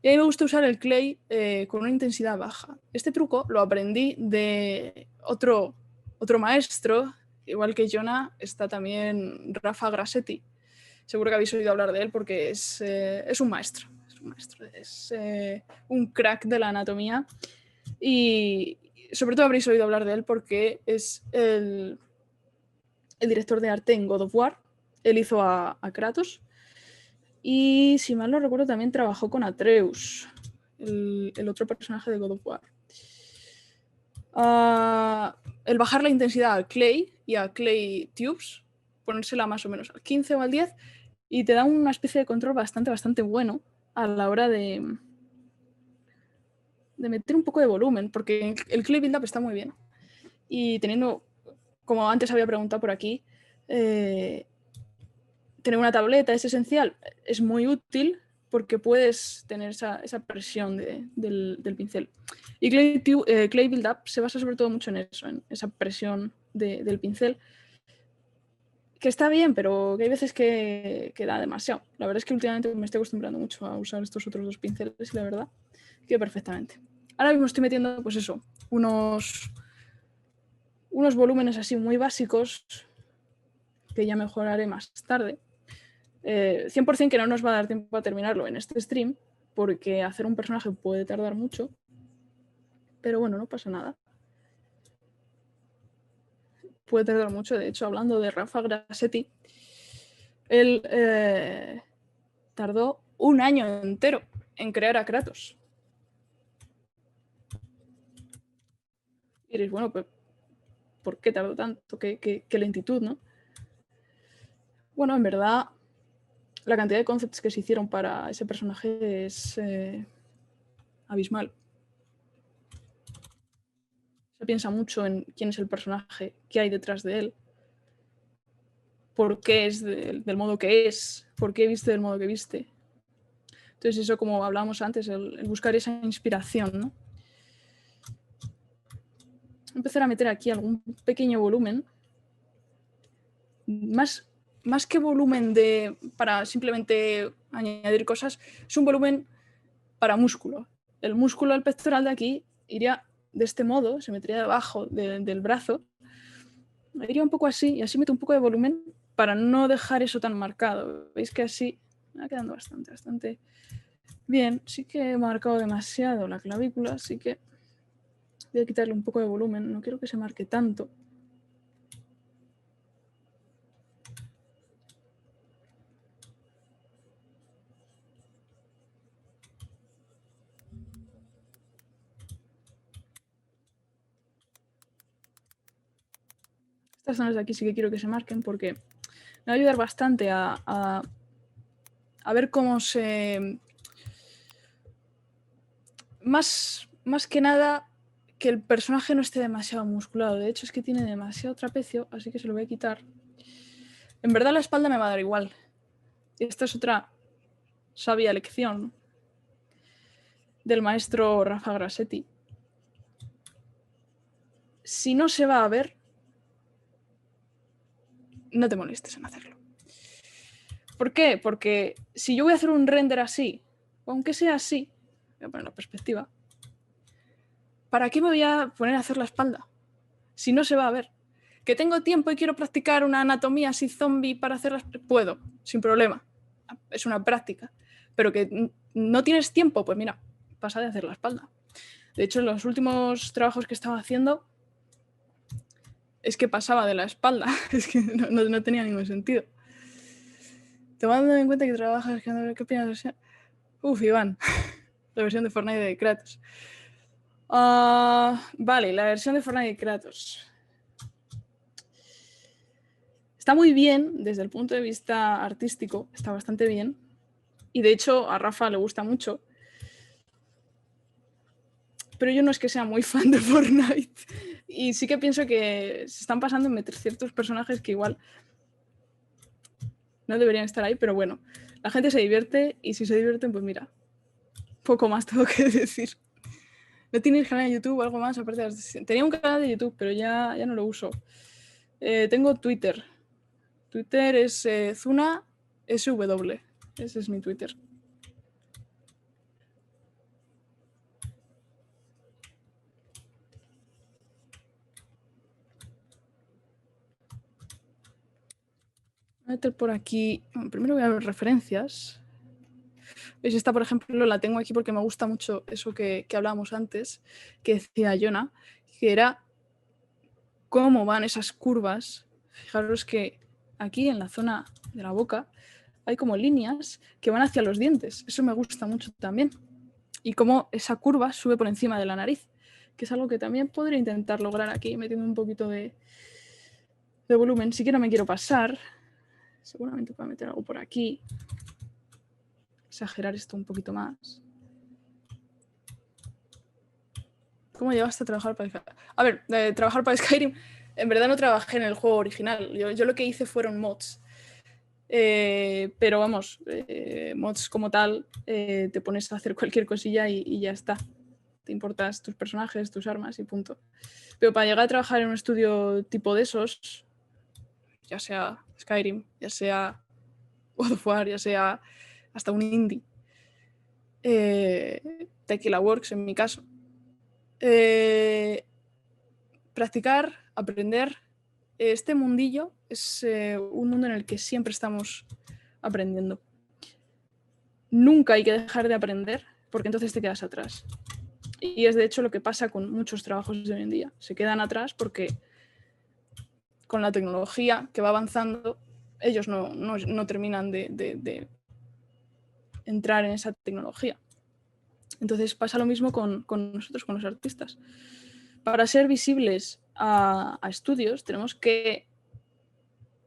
Y a mí me gusta usar el clay con una intensidad baja. Este truco lo aprendí de otro maestro, igual que Jonah, está también Rafa Grassetti. Seguro que habéis oído hablar de él porque es un maestro. Es un crack de la anatomía. Y sobre todo habréis oído hablar de él porque es el director de arte en God of War. Él hizo a Kratos. Y si mal no recuerdo, también trabajó con Atreus, el otro personaje de God of War. El bajar la intensidad al Clay y a Claytubes, ponérsela más o menos al 15 o al 10, y te da una especie de control bastante bueno a la hora de meter un poco de volumen, porque el Clay Buildup está muy bien. Y teniendo como antes había preguntado por aquí, tener una tableta es esencial, es muy útil porque puedes tener esa presión del pincel. Y Clay Build Up se basa sobre todo mucho en eso, en esa presión del pincel, que está bien, pero que hay veces que da demasiado. La verdad es que últimamente me estoy acostumbrando mucho a usar estos otros dos pinceles y la verdad queda perfectamente. Ahora mismo estoy metiendo, pues eso, unos volúmenes así muy básicos que ya mejoraré más tarde. 100% que no nos va a dar tiempo a terminarlo en este stream, porque hacer un personaje puede tardar mucho, pero bueno, no pasa nada. Puede tardar mucho. De hecho, hablando de Rafa Grassetti, él tardó un año entero en crear a Kratos. Y diréis, bueno, pues, ¿por qué tardó tanto? ¿Qué lentitud, no? Bueno, en verdad, la cantidad de concepts que se hicieron para ese personaje es abismal. Se piensa mucho en quién es el personaje, qué hay detrás de él, por qué es del modo que es, por qué viste del modo que viste. Entonces eso, como hablábamos antes, el buscar esa inspiración, ¿no? Empezar a meter aquí algún pequeño volumen, más que volumen para simplemente añadir cosas, es un volumen para músculo. El músculo del pectoral de aquí iría de este modo, se metería debajo del brazo, iría un poco así, y así meto un poco de volumen para no dejar eso tan marcado. Veis que así me va quedando bastante bien. Sí que he marcado demasiado la clavícula, así que voy a quitarle un poco de volumen. No quiero que se marque tanto. Estas zonas de aquí sí que quiero que se marquen porque me va a ayudar bastante a ver cómo se... Más que nada que el personaje no esté demasiado musculado. De hecho es que tiene demasiado trapecio, así que se lo voy a quitar. En verdad la espalda me va a dar igual. Esta es otra sabia lección del maestro Rafa Grassetti. Si no se va a ver, no te molestes en hacerlo. ¿Por qué? Porque si yo voy a hacer un render así, o aunque sea así, voy a poner la perspectiva, ¿para qué me voy a poner a hacer la espalda? Si no se va a ver. ¿Que tengo tiempo y quiero practicar una anatomía así zombie para hacerlas? Puedo, sin problema. Es una práctica. Pero que no tienes tiempo, pues mira, pasa de hacer la espalda. De hecho, en los últimos trabajos que estaba haciendo, es que pasaba de la espalda. Es que no tenía ningún sentido. Tomando en cuenta que trabajas, ¿qué opinas de la versión? Uf, Iván, la versión de Fortnite de Kratos. Vale, la versión de Fortnite de Kratos. Está muy bien desde el punto de vista artístico, está bastante bien. Y de hecho a Rafa le gusta mucho. Pero yo no es que sea muy fan de Fortnite. Y sí que pienso que se están pasando en meter ciertos personajes que igual no deberían estar ahí, pero bueno, la gente se divierte y si se divierten, pues mira, poco más tengo que decir. ¿No tienes canal de YouTube o algo más? Aparte de tenía un canal de YouTube, pero ya no lo uso. Tengo Twitter. Twitter es Zuna SW. Ese es mi Twitter. Voy a meter por aquí. Bueno, primero voy a ver referencias. ¿Veis? Esta, por ejemplo, la tengo aquí porque me gusta mucho eso que hablábamos antes, que decía Jonah, que era cómo van esas curvas. Fijaros que aquí en la zona de la boca hay como líneas que van hacia los dientes. Eso me gusta mucho también. Y cómo esa curva sube por encima de la nariz, que es algo que también podría intentar lograr aquí, metiendo un poquito de volumen. Sí que no me quiero pasar. Seguramente puedo meter algo por aquí. Exagerar esto un poquito más. ¿Cómo llegaste a trabajar para Skyrim? A ver, trabajar para Skyrim En verdad no trabajé en el juego original, yo lo que hice fueron mods. Pero vamos, mods como tal, te pones a hacer cualquier cosilla y ya está. Te importas tus personajes, tus armas y punto. Pero para llegar a trabajar en un estudio tipo de esos, ya sea Skyrim, ya sea God of War, ya sea hasta un indie, Tequila Works en mi caso, practicar, aprender. Este mundillo es un mundo en el que siempre estamos aprendiendo. Nunca hay que dejar de aprender porque entonces te quedas atrás. Y es de hecho lo que pasa con muchos trabajos de hoy en día. Se quedan atrás porque con la tecnología que va avanzando, ellos no terminan de entrar en esa tecnología. Entonces pasa lo mismo con nosotros, con los artistas. Para ser visibles a estudios tenemos que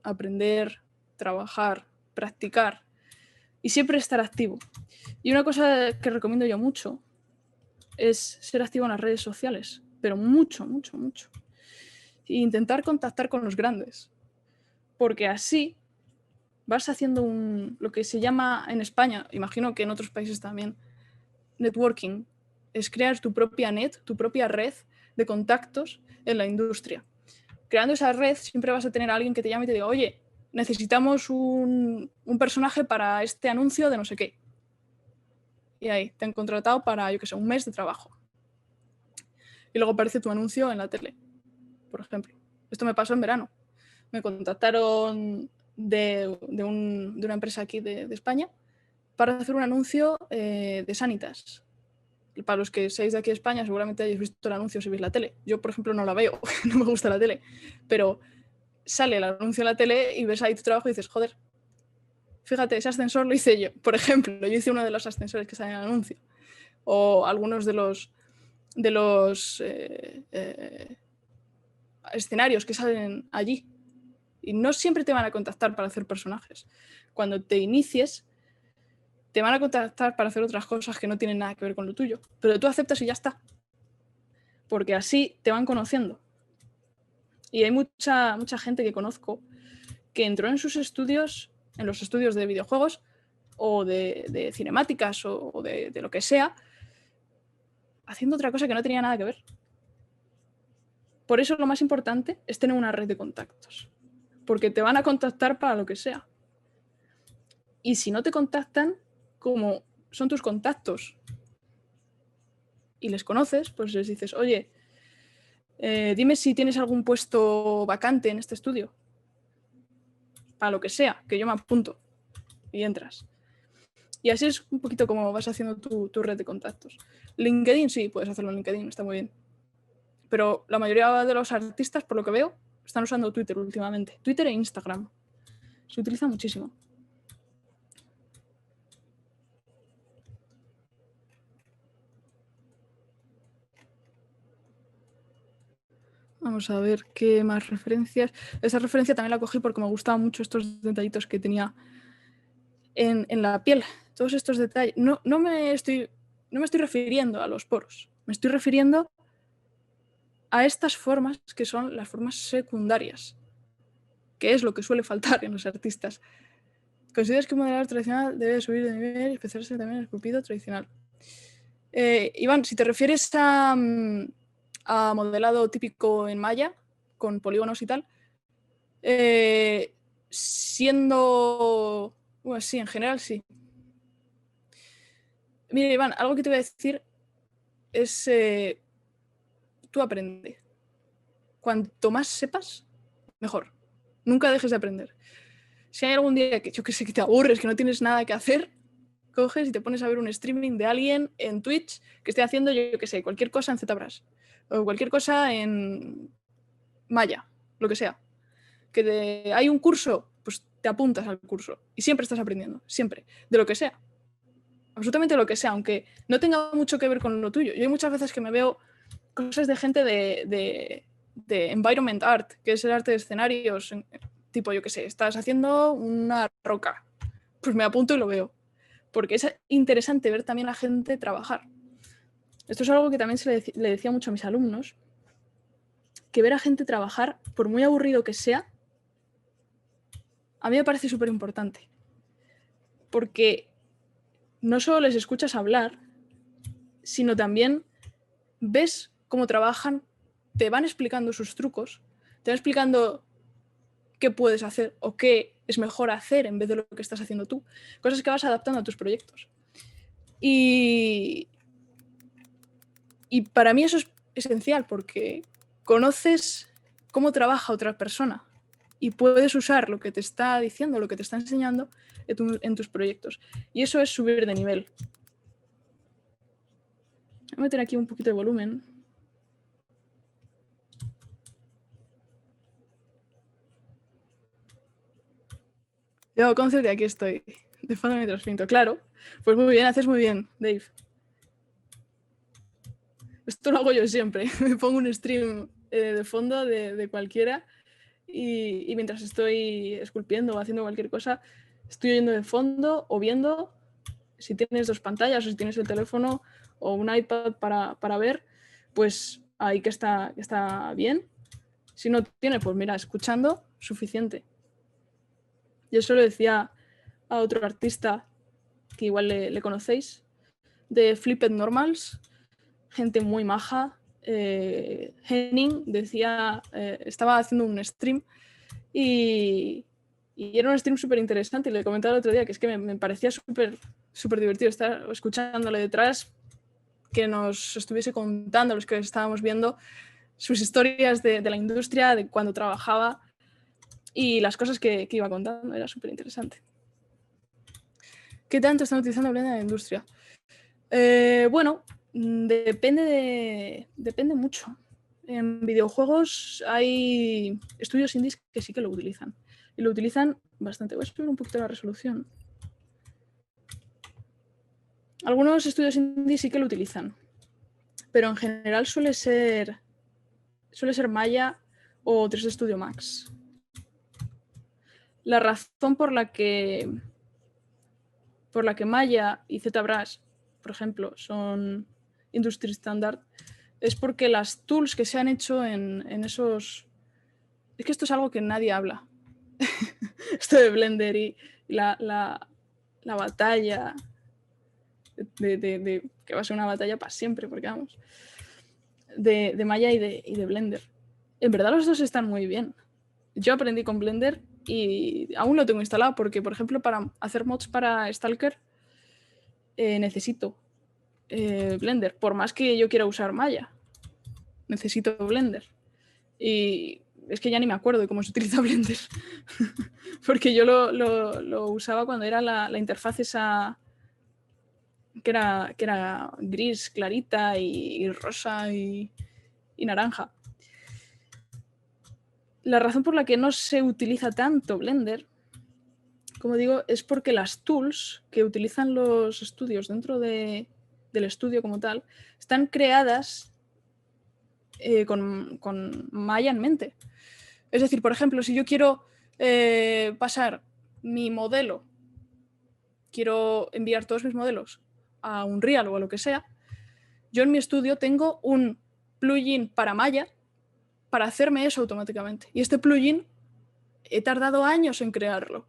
aprender, trabajar, practicar y siempre estar activo. Y una cosa que recomiendo yo mucho es ser activo en las redes sociales, pero mucho, mucho, mucho. E intentar contactar con los grandes, porque así vas haciendo lo que se llama en España, imagino que en otros países también, networking. Es crear tu propia tu propia red de contactos en la industria. Creando esa red siempre vas a tener a alguien que te llame y te diga, oye, necesitamos un personaje para este anuncio de no sé qué. Y ahí te han contratado para, yo qué sé, un mes de trabajo. Y luego aparece tu anuncio en la tele, por ejemplo. Esto me pasó en verano. Me contactaron de una empresa aquí de España para hacer un anuncio de Sanitas. Para los que seáis de aquí de España, seguramente hayáis visto el anuncio si veis la tele. Yo, por ejemplo, no la veo, no me gusta la tele. Pero sale el anuncio en la tele y ves ahí tu trabajo y dices, joder, fíjate, ese ascensor lo hice yo. Por ejemplo, yo hice uno de los ascensores que sale en el anuncio. O algunos de los escenarios que salen allí. Y no siempre te van a contactar para hacer personajes. Cuando te inicies, te van a contactar para hacer otras cosas que no tienen nada que ver con lo tuyo. Pero tú aceptas y ya está. Porque así te van conociendo. Y hay mucha gente que conozco que entró en sus estudios, en los estudios de videojuegos o de cinemáticas o de lo que sea, haciendo otra cosa que no tenía nada que ver. Por eso lo más importante es tener una red de contactos. Porque te van a contactar para lo que sea. Y si no te contactan, como son tus contactos y les conoces, pues les dices, oye, dime si tienes algún puesto vacante en este estudio. Para lo que sea, que yo me apunto. Y entras. Y así es un poquito como vas haciendo tu red de contactos. LinkedIn, sí, puedes hacerlo en LinkedIn, está muy bien. Pero la mayoría de los artistas, por lo que veo, están usando Twitter últimamente. Twitter e Instagram. Se utiliza muchísimo. Vamos a ver qué más referencias. Esa referencia también la cogí porque me gustaban mucho estos detallitos que tenía en la piel. Todos estos detalles. No me estoy refiriendo a los poros. Me estoy refiriendo a estas formas que son las formas secundarias, que es lo que suele faltar en los artistas. ¿Consideras que un modelado tradicional debe subir de nivel y especializarse también en el esculpido tradicional? Iván, si te refieres a modelado típico en malla, con polígonos y tal, siendo... Bueno, sí, en general sí. Mira, Iván, algo que te voy a decir es... tú aprende. Cuanto más sepas, mejor. Nunca dejes de aprender. Si hay algún día que yo que sé que te aburres, que no tienes nada que hacer, coges y te pones a ver un streaming de alguien en Twitch que esté haciendo, yo que sé, cualquier cosa en ZBrush o cualquier cosa en Maya, lo que sea. Hay un curso, pues te apuntas al curso y siempre estás aprendiendo, siempre, de lo que sea. Absolutamente lo que sea, aunque no tenga mucho que ver con lo tuyo. Yo hay muchas veces que me veo cosas de gente de environment art, que es el arte de escenarios, tipo, yo qué sé, estás haciendo una roca, pues me apunto y lo veo, porque es interesante ver también a la gente trabajar. Esto es algo que también le decía mucho a mis alumnos, que ver a gente trabajar, por muy aburrido que sea, a mí me parece súper importante. Porque no solo les escuchas hablar, sino también ves cómo trabajan, te van explicando sus trucos, te van explicando qué puedes hacer o qué es mejor hacer en vez de lo que estás haciendo tú. Cosas que vas adaptando a tus proyectos. Y para mí eso es esencial porque conoces cómo trabaja otra persona y puedes usar lo que te está diciendo, lo que te está enseñando en tus proyectos. Y eso es subir de nivel. Voy a meter aquí un poquito de volumen. Yo, concerte, aquí estoy. De fondo mientras pinto. Claro. Pues muy bien, haces muy bien, Dave. Esto lo hago yo siempre. Me pongo un stream de fondo de cualquiera y mientras estoy esculpiendo o haciendo cualquier cosa, estoy oyendo de fondo o viendo. Si tienes dos pantallas o si tienes el teléfono o un iPad para ver, pues ahí que está bien. Si no tiene, pues mira, escuchando, suficiente. Yo eso lo decía a otro artista que igual le conocéis, de Flipped Normals, gente muy maja. Henning decía, estaba haciendo un stream y era un stream súper interesante y le comentaba el otro día que es que me parecía súper divertido estar escuchándole detrás, que nos estuviese contando los que estábamos viendo sus historias de la industria, de cuando trabajaba y las cosas que iba contando. Era súper interesante. ¿Qué tanto están utilizando Blender en la industria? Bueno, depende mucho. En videojuegos hay estudios indies que sí que lo utilizan. Y lo utilizan bastante. Voy a subir un poquito la resolución. Algunos estudios indies sí que lo utilizan. Pero en general suele ser Maya o 3D Studio Max. La razón por la que Maya y ZBrush, por ejemplo, son industry standard, es porque las tools que se han hecho en esos... Es que esto es algo que nadie habla. Esto de Blender y la batalla de que va a ser una batalla para siempre, porque vamos, de Maya y de Blender. En verdad los dos están muy bien. Yo aprendí con Blender y aún lo tengo instalado porque, por ejemplo, para hacer mods para Stalker necesito Blender. Por más que yo quiera usar Maya, necesito Blender. Y es que ya ni me acuerdo de cómo se utiliza Blender. Porque yo lo usaba cuando era la interfaz esa que era gris clarita y rosa y naranja. La razón por la que no se utiliza tanto Blender, como digo, es porque las tools que utilizan los estudios dentro del estudio como tal están creadas con Maya en mente. Es decir, por ejemplo, si yo quiero pasar mi modelo, quiero enviar todos mis modelos a Unreal o a lo que sea, yo en mi estudio tengo un plugin para Maya para hacerme eso automáticamente. Y este plugin he tardado años en crearlo.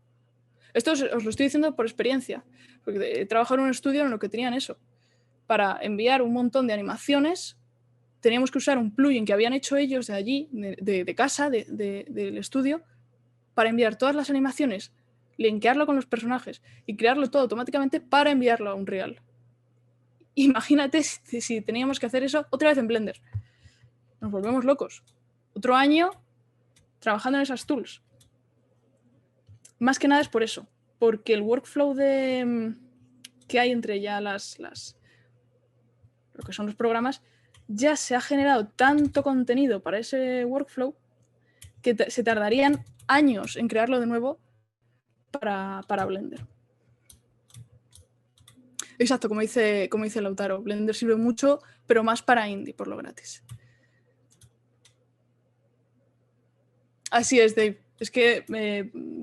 Esto os lo estoy diciendo por experiencia, porque he trabajado en un estudio en lo que tenían eso. Para enviar un montón de animaciones teníamos que usar un plugin que habían hecho ellos de allí, de casa, del estudio, para enviar todas las animaciones, linkearlo con los personajes y crearlo todo automáticamente para enviarlo a Unreal. Imagínate si teníamos que hacer eso otra vez en Blender. Nos volvemos locos. Otro año trabajando en esas tools. Más que nada es por eso, porque el workflow que hay entre ya lo que son los programas, ya se ha generado tanto contenido para ese workflow que se tardarían años en crearlo de nuevo para Blender. Exacto, como dice Lautaro, Blender sirve mucho, pero más para indie, por lo gratis. Así es, Dave. Es que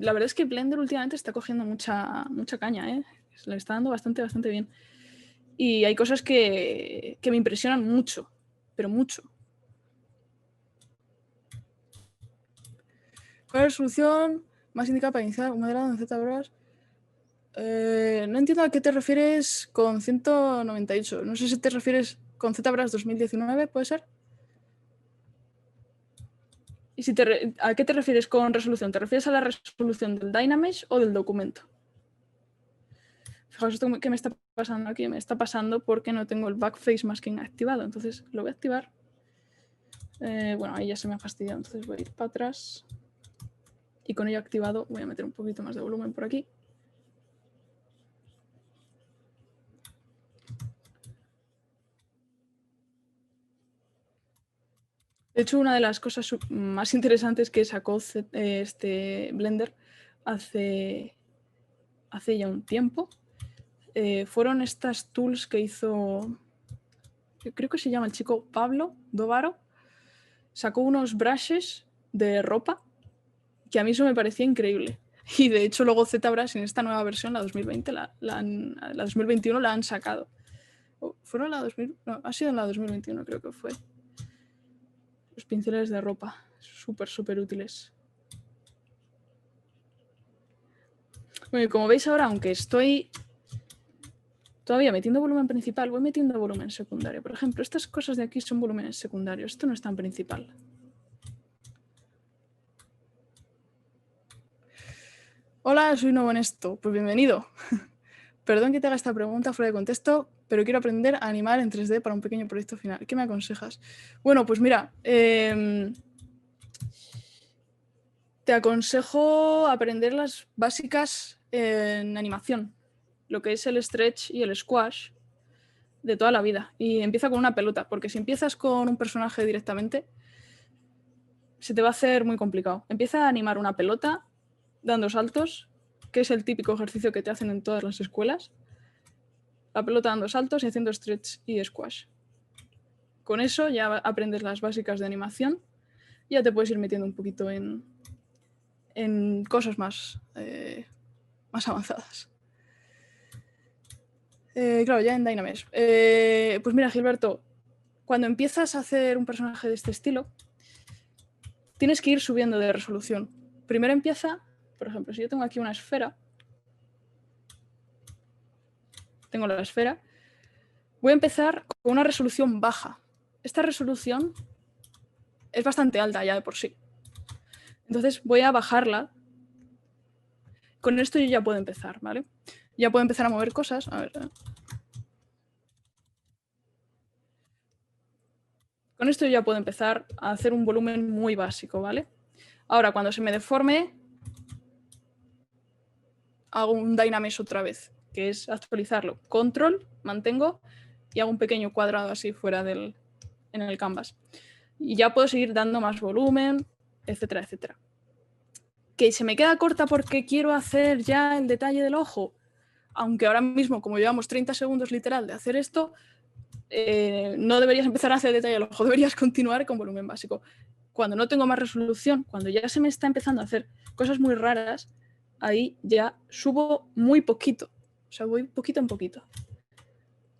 la verdad es que Blender últimamente está cogiendo mucha caña, ¿eh? Se le está dando bastante bien. Y hay cosas que me impresionan mucho, pero mucho. ¿Cuál es la resolución más indicada para iniciar un modelado en ZBrush? No entiendo a qué te refieres con 198. No sé si te refieres con ZBrush 2019, ¿puede ser? ¿Y si a qué te refieres con resolución? ¿Te refieres a la resolución del Dynamesh o del documento? Fijaos, esto que me está pasando aquí, me está pasando porque no tengo el Backface Masking activado. Entonces lo voy a activar. Bueno, ahí ya se me ha fastidiado, entonces voy a ir para atrás. Y con ello activado voy a meter un poquito más de volumen por aquí. De hecho, una de las cosas más interesantes que sacó este Blender hace ya un tiempo fueron estas tools que hizo, yo creo que se llama el chico Pablo Dovaro. Sacó unos brushes de ropa que a mí eso me parecía increíble. Y de hecho luego ZBrush en esta nueva versión, la 2020, la 2021 la han sacado. ¿Fueron la 2000? No, ha sido en la 2021 creo que fue. Los pinceles de ropa, súper útiles. Bueno, y como veis ahora, aunque estoy todavía metiendo volumen principal, voy metiendo volumen secundario. Por ejemplo, estas cosas de aquí son volúmenes secundarios. Esto no es tan principal. Hola, soy nuevo en esto. Pues bienvenido. Perdón que te haga esta pregunta fuera de contexto, pero quiero aprender a animar en 3D para un pequeño proyecto final. ¿Qué me aconsejas? Bueno, pues mira, te aconsejo aprender las básicas en animación, lo que es el stretch y el squash de toda la vida. Y empieza con una pelota, porque si empiezas con un personaje directamente, se te va a hacer muy complicado. Empieza a animar una pelota dando saltos, que es el típico ejercicio que te hacen en todas las escuelas. La pelota dando saltos y haciendo stretch y squash. Con eso ya aprendes las básicas de animación y ya te puedes ir metiendo un poquito en cosas más avanzadas. Claro, ya en Dynamesh. Pues mira, Gilberto, cuando empiezas a hacer un personaje de este estilo, tienes que ir subiendo de resolución. Primero empieza, por ejemplo, si yo tengo aquí una esfera, tengo la esfera, voy a empezar con una resolución baja. Esta resolución es bastante alta ya de por sí. Entonces voy a bajarla. Con esto yo ya puedo empezar, ¿vale? Ya puedo empezar a mover cosas. A ver. Con esto yo ya puedo empezar a hacer un volumen muy básico, ¿vale? Ahora, cuando se me deforme, hago un Dynamesh otra vez, que es actualizarlo. Control, mantengo y hago un pequeño cuadrado así fuera en el canvas. Y ya puedo seguir dando más volumen, etcétera, etcétera. Que se me queda corta porque quiero hacer ya el detalle del ojo. Aunque ahora mismo, como llevamos 30 segundos literal de hacer esto, no deberías empezar a hacer el detalle del ojo, deberías continuar con volumen básico. Cuando no tengo más resolución, cuando ya se me está empezando a hacer cosas muy raras, ahí ya subo muy poquito. O sea, voy poquito en poquito.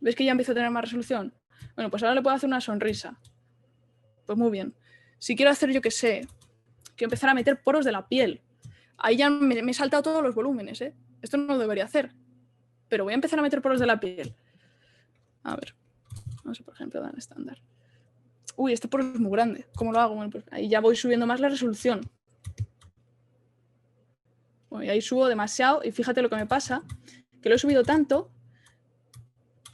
¿Ves que ya empiezo a tener más resolución? Bueno, pues ahora le puedo hacer una sonrisa. Pues muy bien. Si quiero hacer, yo qué sé, quiero empezar a meter poros de la piel. Ahí ya me he saltado todos los volúmenes, ¿eh? Esto no lo debería hacer. Pero voy a empezar a meter poros de la piel. A ver. Vamos a, por ejemplo, dar estándar. Uy, este poro es muy grande. ¿Cómo lo hago? Bueno, pues ahí ya voy subiendo más la resolución. Bueno, y ahí subo demasiado y fíjate lo que me pasa, que lo he subido tanto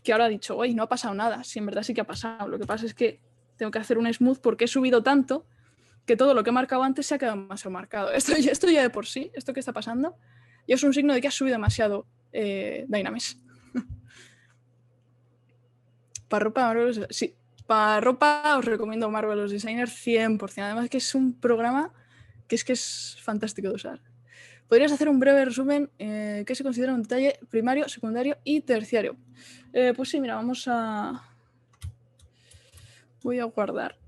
que ahora he dicho, uy, no ha pasado nada. Sí, en verdad sí que ha pasado. Lo que pasa es que tengo que hacer un smooth porque he subido tanto que todo lo que he marcado antes se ha quedado demasiado marcado. Esto ya de por sí, esto que está pasando, ya es un signo de que has subido demasiado Dynamesh. Para ropa, Marvelous, sí. Para ropa os recomiendo Marvelous Designer 100%. Además que es un programa que es fantástico de usar. Podrías hacer un breve resumen que se considera un detalle primario, secundario y terciario. Pues sí, mira, voy a guardar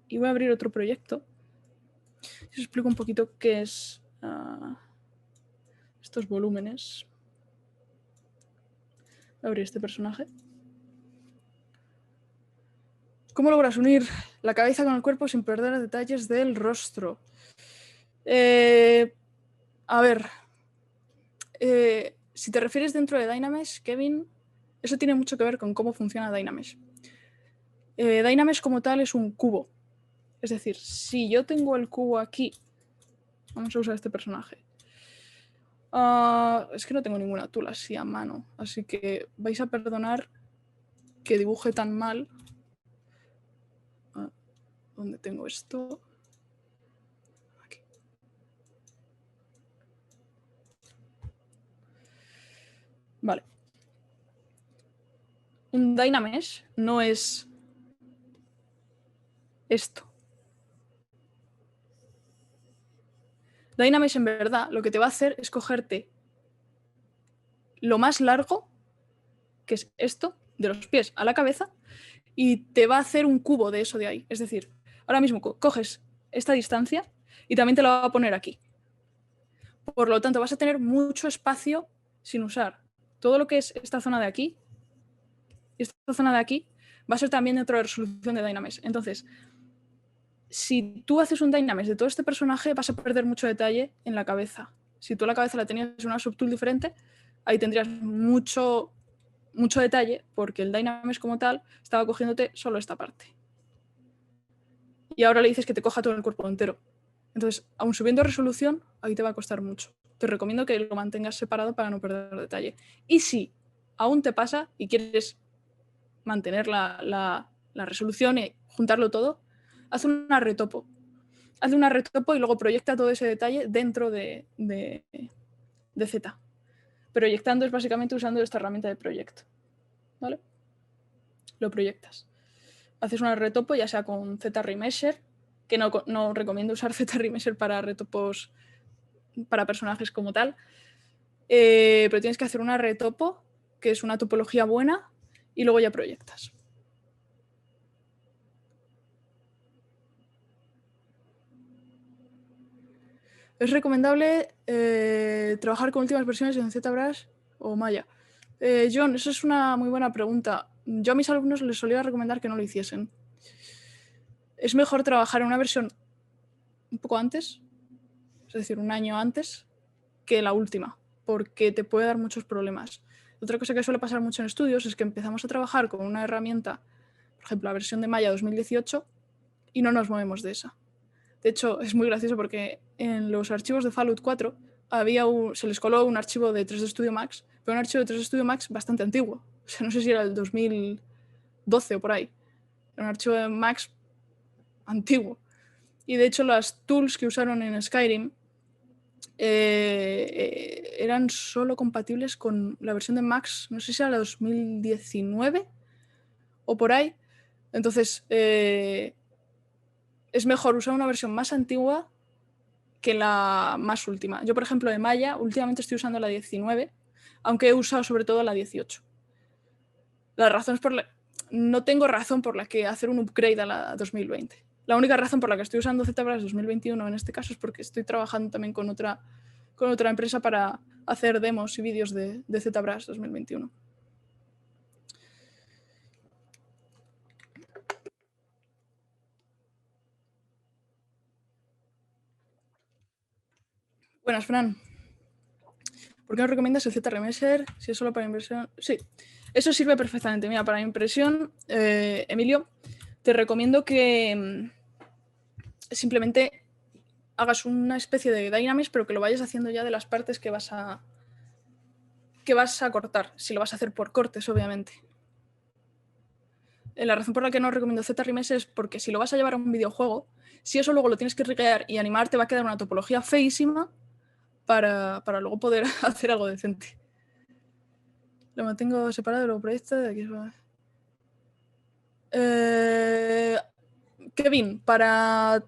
y voy a abrir otro proyecto. Os explico un poquito qué es estos volúmenes. Voy a abrir este personaje. ¿Cómo logras unir la cabeza con el cuerpo sin perder detalles del rostro? A ver, si te refieres dentro de Dynamesh, Kevin, eso tiene mucho que ver con cómo funciona Dynamesh. Dynamesh como tal es un cubo. Es decir, si yo tengo el cubo aquí, vamos a usar este personaje. Es que no tengo ninguna tool así a mano, así que vais a perdonar que dibuje tan mal. ¿Dónde tengo esto? Aquí. Vale. Un Dynamesh no es esto. Dynamesh en verdad lo que te va a hacer es cogerte lo más largo, que es esto, de los pies a la cabeza, y te va a hacer un cubo de eso de ahí. Es decir, ahora mismo coges esta distancia y también te lo va a poner aquí. Por lo tanto, vas a tener mucho espacio sin usar. Todo lo que es esta zona de aquí y esta zona de aquí va a ser también dentro de la resolución de Dynamesh. Entonces, si tú haces un Dynamesh de todo este personaje, vas a perder mucho detalle en la cabeza. Si tú la cabeza la tenías en una subtool diferente, ahí tendrías mucho detalle, porque el Dynamesh como tal estaba cogiéndote solo esta parte. Y ahora le dices que te coja todo el cuerpo entero. Entonces, aun subiendo resolución, ahí te va a costar mucho. Te recomiendo que lo mantengas separado para no perder detalle. Y si aún te pasa y quieres mantener la resolución y juntarlo todo, haz una retopo. Haz una retopo y luego proyecta todo ese detalle dentro de Z. Proyectando es básicamente usando esta herramienta de Project. ¿Vale? Lo proyectas. Haces una retopo ya sea con Z-Remesher, que no recomiendo usar Z-Remesher para retopos para personajes como tal, pero tienes que hacer una retopo, que es una topología buena, y luego ya proyectas. ¿Es recomendable trabajar con últimas versiones en ZBrush o Maya? John, esa es una muy buena pregunta. Yo a mis alumnos les solía recomendar que no lo hiciesen. Es mejor trabajar en una versión un poco antes, es decir, un año antes, que la última, porque te puede dar muchos problemas. Otra cosa que suele pasar mucho en estudios es que empezamos a trabajar con una herramienta, por ejemplo, la versión de Maya 2018, y no nos movemos de esa. De hecho, es muy gracioso porque en los archivos de Fallout 4 se les coló un archivo de 3D Studio Max, pero un archivo de 3D Studio Max bastante antiguo. O sea, no sé si era el 2012 o por ahí. Era un archivo de Max antiguo. Y de hecho, las tools que usaron en Skyrim eran solo compatibles con la versión de Max, no sé si era la 2019 o por ahí. Entonces, es mejor usar una versión más antigua que la más última. Yo, por ejemplo, de Maya, últimamente estoy usando la 19, aunque he usado sobre todo la 18. La razón es no tengo razón por la que hacer un upgrade a la 2020. La única razón por la que estoy usando ZBrush 2021 en este caso es porque estoy trabajando también con otra empresa para hacer demos y vídeos de ZBrush 2021. Buenas, Fran. ¿Por qué no recomiendas el Z-Remesher si es solo para impresión? Sí, eso sirve perfectamente. Mira, para impresión, Emilio, te recomiendo que simplemente hagas una especie de Dynamesh, pero que lo vayas haciendo ya de las partes que vas a cortar, si lo vas a hacer por cortes, obviamente. La razón por la que no recomiendo Z-Remesher es porque si lo vas a llevar a un videojuego, si eso luego lo tienes que rigear y animar, te va a quedar una topología feísima para luego poder hacer algo decente. Lo mantengo separado de los proyectos de aquí. Kevin, para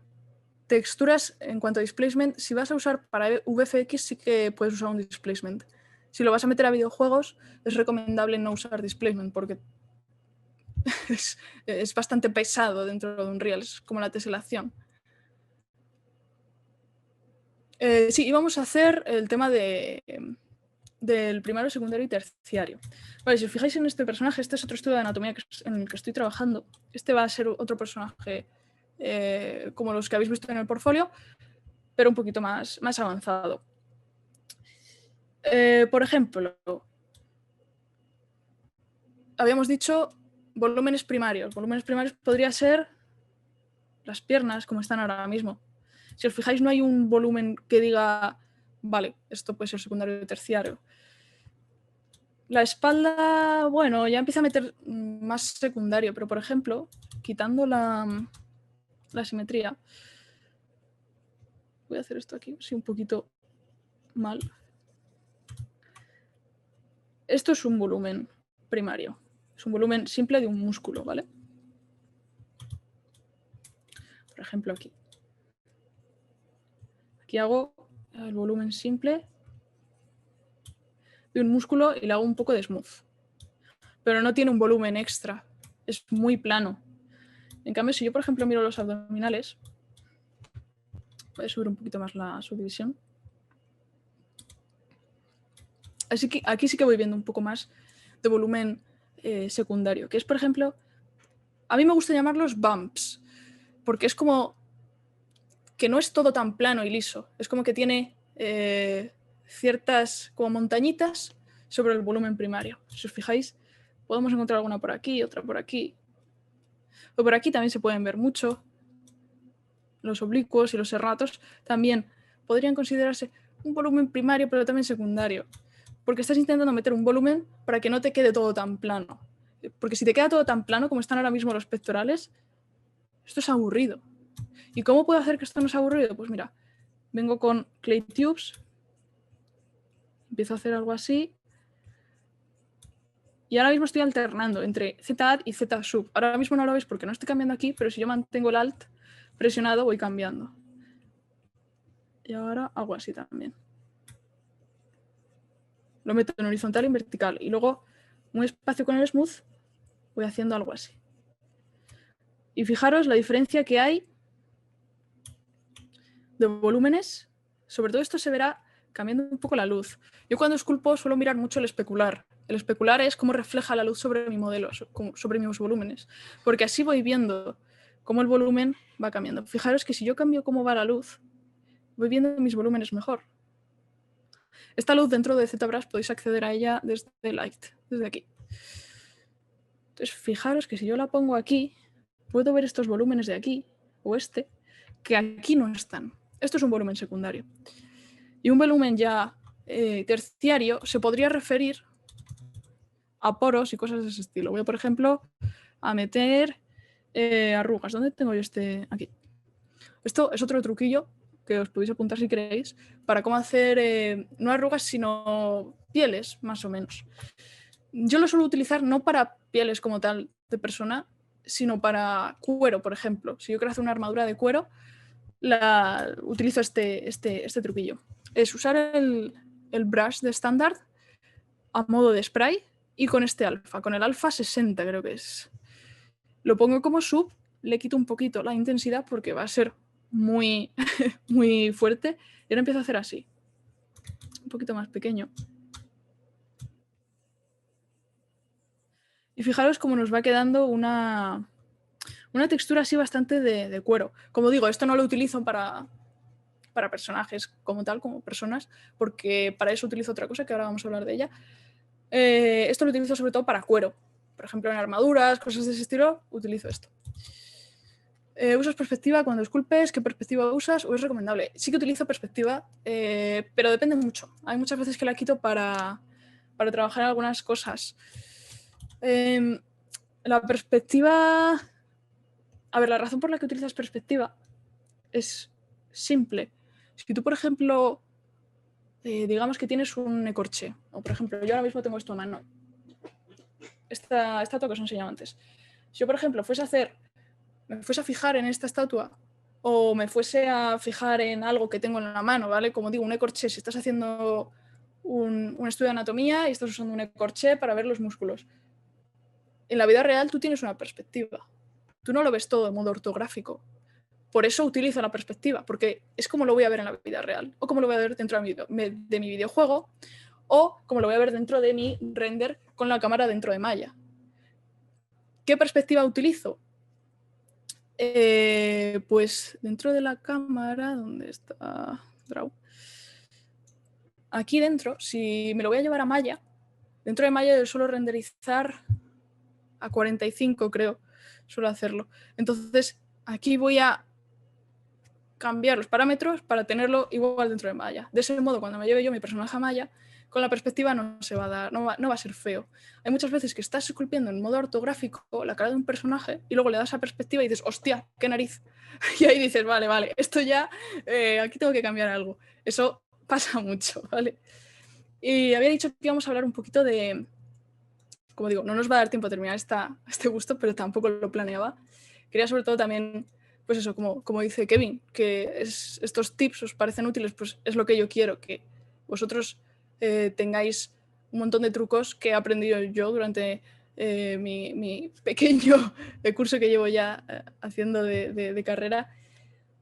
texturas en cuanto a displacement, si vas a usar para VFX sí que puedes usar un displacement. Si lo vas a meter a videojuegos, es recomendable no usar displacement porque es bastante pesado dentro de Unreal, es como la teselación. Sí, íbamos a hacer el tema del primario, secundario y terciario. Vale, si os fijáis en este personaje, este es otro estudio de anatomía en el que estoy trabajando. Este va a ser otro personaje como los que habéis visto en el portfolio, pero un poquito más avanzado. Por ejemplo, habíamos dicho volúmenes primarios. Volúmenes primarios podría ser las piernas, como están ahora mismo. Si os fijáis, no hay un volumen que diga, vale, esto puede ser secundario o terciario. La espalda, bueno, ya empieza a meter más secundario, pero por ejemplo, quitando la simetría, voy a hacer esto aquí, sí, un poquito mal. Esto es un volumen primario, es un volumen simple de un músculo, ¿vale? Por ejemplo, aquí. Aquí hago el volumen simple de un músculo y le hago un poco de smooth. Pero no tiene un volumen extra, es muy plano. En cambio, si yo, por ejemplo, miro los abdominales, voy a subir un poquito más la subdivisión. Así que aquí sí que voy viendo un poco más de volumen secundario, que es, por ejemplo, a mí me gusta llamarlos bumps, porque es como que no es todo tan plano y liso, es como que tiene ciertas como montañitas sobre el volumen primario. Si os fijáis, podemos encontrar alguna por aquí, otra por aquí. O por aquí también se pueden ver mucho. Los oblicuos y los serratos también podrían considerarse un volumen primario, pero también secundario. Porque estás intentando meter un volumen para que no te quede todo tan plano. Porque si te queda todo tan plano como están ahora mismo los pectorales, esto es aburrido. ¿Y cómo puedo hacer que esto no sea aburrido? Pues mira, vengo con Clay Tubes, empiezo a hacer algo así, y ahora mismo estoy alternando entre Z-add y Z-sub. Ahora mismo no lo veis porque no estoy cambiando aquí, pero si yo mantengo el Alt presionado voy cambiando. Y ahora hago así también. Lo meto en horizontal y en vertical. Y luego, un espacio con el smooth, voy haciendo algo así. Y fijaros la diferencia que hay de volúmenes. Sobre todo esto se verá cambiando un poco la luz. Yo cuando esculpo suelo mirar mucho el especular. El especular es cómo refleja la luz sobre mi modelo, sobre mis volúmenes. Porque así voy viendo cómo el volumen va cambiando. Fijaros que si yo cambio cómo va la luz, voy viendo mis volúmenes mejor. Esta luz dentro de ZBrush podéis acceder a ella desde Light, desde aquí. Entonces, fijaros que si yo la pongo aquí, puedo ver estos volúmenes de aquí, o este, que aquí no están. Esto es un volumen secundario. Y un volumen ya terciario se podría referir a poros y cosas de ese estilo. Voy, por ejemplo, a meter arrugas. ¿Dónde tengo yo este? Aquí. Esto es otro truquillo que os podéis apuntar si queréis, para cómo hacer no arrugas, sino pieles, más o menos. Yo lo suelo utilizar no para pieles como tal de persona, sino para cuero, por ejemplo. Si yo quiero hacer una armadura de cuero, utilizo este truquillo. Es usar el brush de estándar a modo de spray y con este alfa, con el alfa 60 creo que es. Lo pongo como sub, le quito un poquito la intensidad porque va a ser muy, muy fuerte y ahora empiezo a hacer así, un poquito más pequeño. Y fijaros cómo nos va quedando una textura así bastante de cuero. Como digo, esto no lo utilizo para personajes como tal, como personas, porque para eso utilizo otra cosa que ahora vamos a hablar de ella. Esto lo utilizo sobre todo para cuero. Por ejemplo, en armaduras, cosas de ese estilo, utilizo esto. ¿Usas perspectiva cuando esculpes? ¿Qué perspectiva usas? ¿O es recomendable? Sí que utilizo perspectiva, pero depende mucho. Hay muchas veces que la quito para trabajar en algunas cosas. La perspectiva... A ver, la razón por la que utilizas perspectiva es simple. Si tú, por ejemplo, digamos que tienes un ecorché, o por ejemplo, yo ahora mismo tengo esto a mano. Esta estatua que os he enseñado antes. Si yo, por ejemplo, me fuese a fijar en esta estatua o me fuese a fijar en algo que tengo en la mano, ¿vale? Como digo, un ecorché, si estás haciendo un estudio de anatomía y estás usando un ecorché para ver los músculos. En la vida real tú tienes una perspectiva. Tú no lo ves todo de modo ortográfico. Por eso utilizo la perspectiva, porque es como lo voy a ver en la vida real, o como lo voy a ver dentro de mi videojuego, o como lo voy a ver dentro de mi render con la cámara dentro de Maya. ¿Qué perspectiva utilizo? Pues dentro de la cámara, ¿dónde está Draw? Aquí dentro, si me lo voy a llevar a Maya, dentro de Maya yo suelo renderizar a 45, creo, suelo hacerlo. Entonces, aquí voy a cambiar los parámetros para tenerlo igual dentro de Maya. De ese modo, cuando me lleve yo mi personaje a Maya, con la perspectiva no se va a dar, no va a ser feo. Hay muchas veces que estás esculpiendo en modo ortográfico la cara de un personaje y luego le das esa perspectiva y dices, hostia, qué nariz. Y ahí dices, vale, esto ya, aquí tengo que cambiar algo. Eso pasa mucho, ¿vale? Y había dicho que íbamos a hablar un poquito de, como digo, no nos va a dar tiempo a terminar este gusto, pero tampoco lo planeaba. Quería sobre todo también, pues eso, como dice Kevin, que estos tips os parecen útiles, pues es lo que yo quiero, que vosotros tengáis un montón de trucos que he aprendido yo durante mi pequeño curso que llevo ya haciendo de carrera,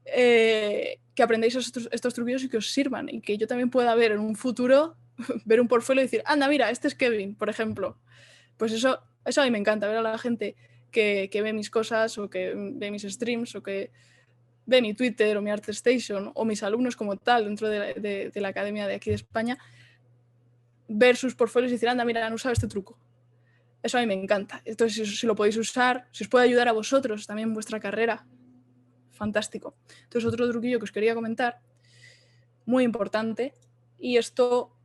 que aprendáis estos truquillos y que os sirvan y que yo también pueda ver en un futuro, ver un portfolio y decir, anda, mira, este es Kevin, por ejemplo. Pues eso a mí me encanta, ver a la gente que ve mis cosas o que ve mis streams o que ve mi Twitter o mi ArtStation o mis alumnos como tal dentro de la academia de aquí de España, ver sus portfolios y decir, anda, mira, han usado este truco. Eso a mí me encanta. Entonces, si lo podéis usar, si os puede ayudar a vosotros también en vuestra carrera, fantástico. Entonces, otro truquillo que os quería comentar, muy importante, y esto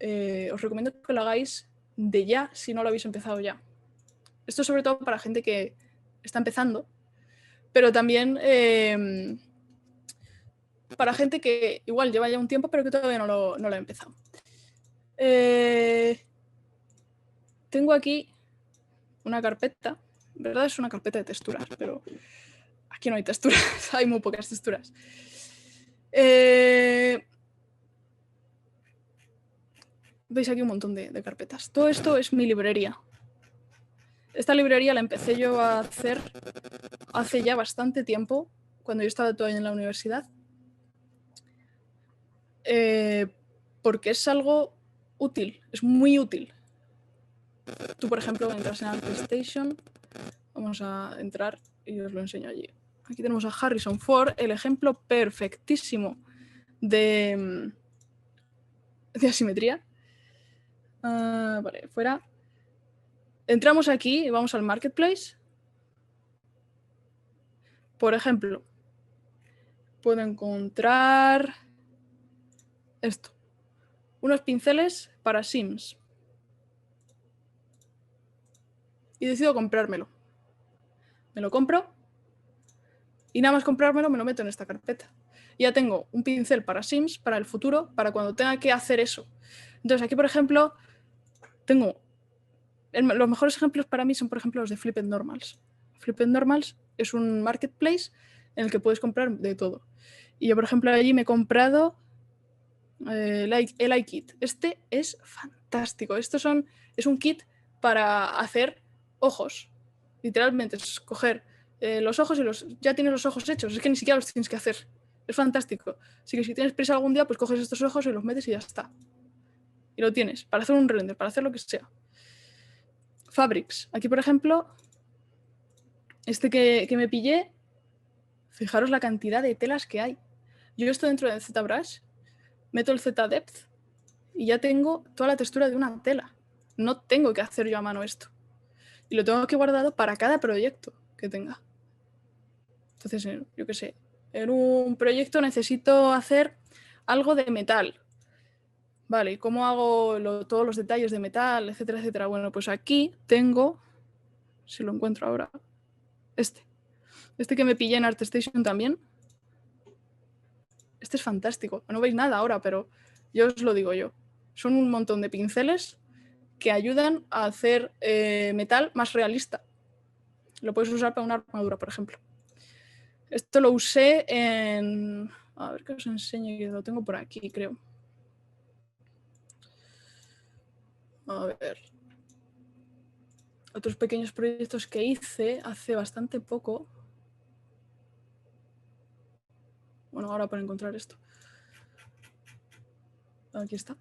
os recomiendo que lo hagáis de ya si no lo habéis empezado ya. Esto sobre todo para gente que está empezando, pero también para gente que igual lleva ya un tiempo, pero que todavía no lo ha empezado. Tengo aquí una carpeta, en verdad es una carpeta de texturas, pero aquí no hay texturas, hay muy pocas texturas. Veis aquí un montón de carpetas. Todo esto es mi librería. Esta librería la empecé yo a hacer hace ya bastante tiempo, cuando yo estaba todavía en la universidad, porque es algo útil, es muy útil. Tú, por ejemplo, entras en ArtStation, vamos a entrar y os lo enseño allí. Aquí tenemos a Harrison Ford, el ejemplo perfectísimo de asimetría. Vale, fuera. Entramos aquí y vamos al Marketplace. Por ejemplo, puedo encontrar esto. Unos pinceles para Sims. Y decido comprármelo. Me lo compro y nada más comprármelo me lo meto en esta carpeta. Y ya tengo un pincel para Sims, para el futuro, para cuando tenga que hacer eso. Entonces aquí, por ejemplo, tengo... Los mejores ejemplos para mí son, por ejemplo, los de Flipped Normals. Flipped Normals es un marketplace en el que puedes comprar de todo. Y yo, por ejemplo, allí me he comprado el iKit. Este es fantástico. Es un kit para hacer ojos. Literalmente, es coger los ojos y ya tienes los ojos hechos. Es que ni siquiera los tienes que hacer. Es fantástico. Así que si tienes prisa algún día, pues coges estos ojos y los metes y ya está. Y lo tienes, para hacer un render, para hacer lo que sea. Fabrics. Aquí, por ejemplo, este que me pillé, fijaros la cantidad de telas que hay. Yo esto dentro de ZBrush, meto el ZDepth y ya tengo toda la textura de una tela. No tengo que hacer yo a mano esto. Y lo tengo aquí guardado para cada proyecto que tenga. Entonces, yo qué sé, en un proyecto necesito hacer algo de metal. Vale, ¿y cómo hago todos los detalles de metal, etcétera, etcétera? Bueno, pues aquí tengo, si lo encuentro ahora, este que me pillé en ArtStation también. Este es fantástico. No veis nada ahora, pero yo os lo digo yo. Son un montón de pinceles que ayudan a hacer metal más realista. Lo puedes usar para una armadura, por ejemplo. Esto lo usé en... A ver que os enseñe, que lo tengo por aquí, creo. A ver. Otros pequeños proyectos que hice hace bastante poco. Bueno, ahora para encontrar esto. Aquí está.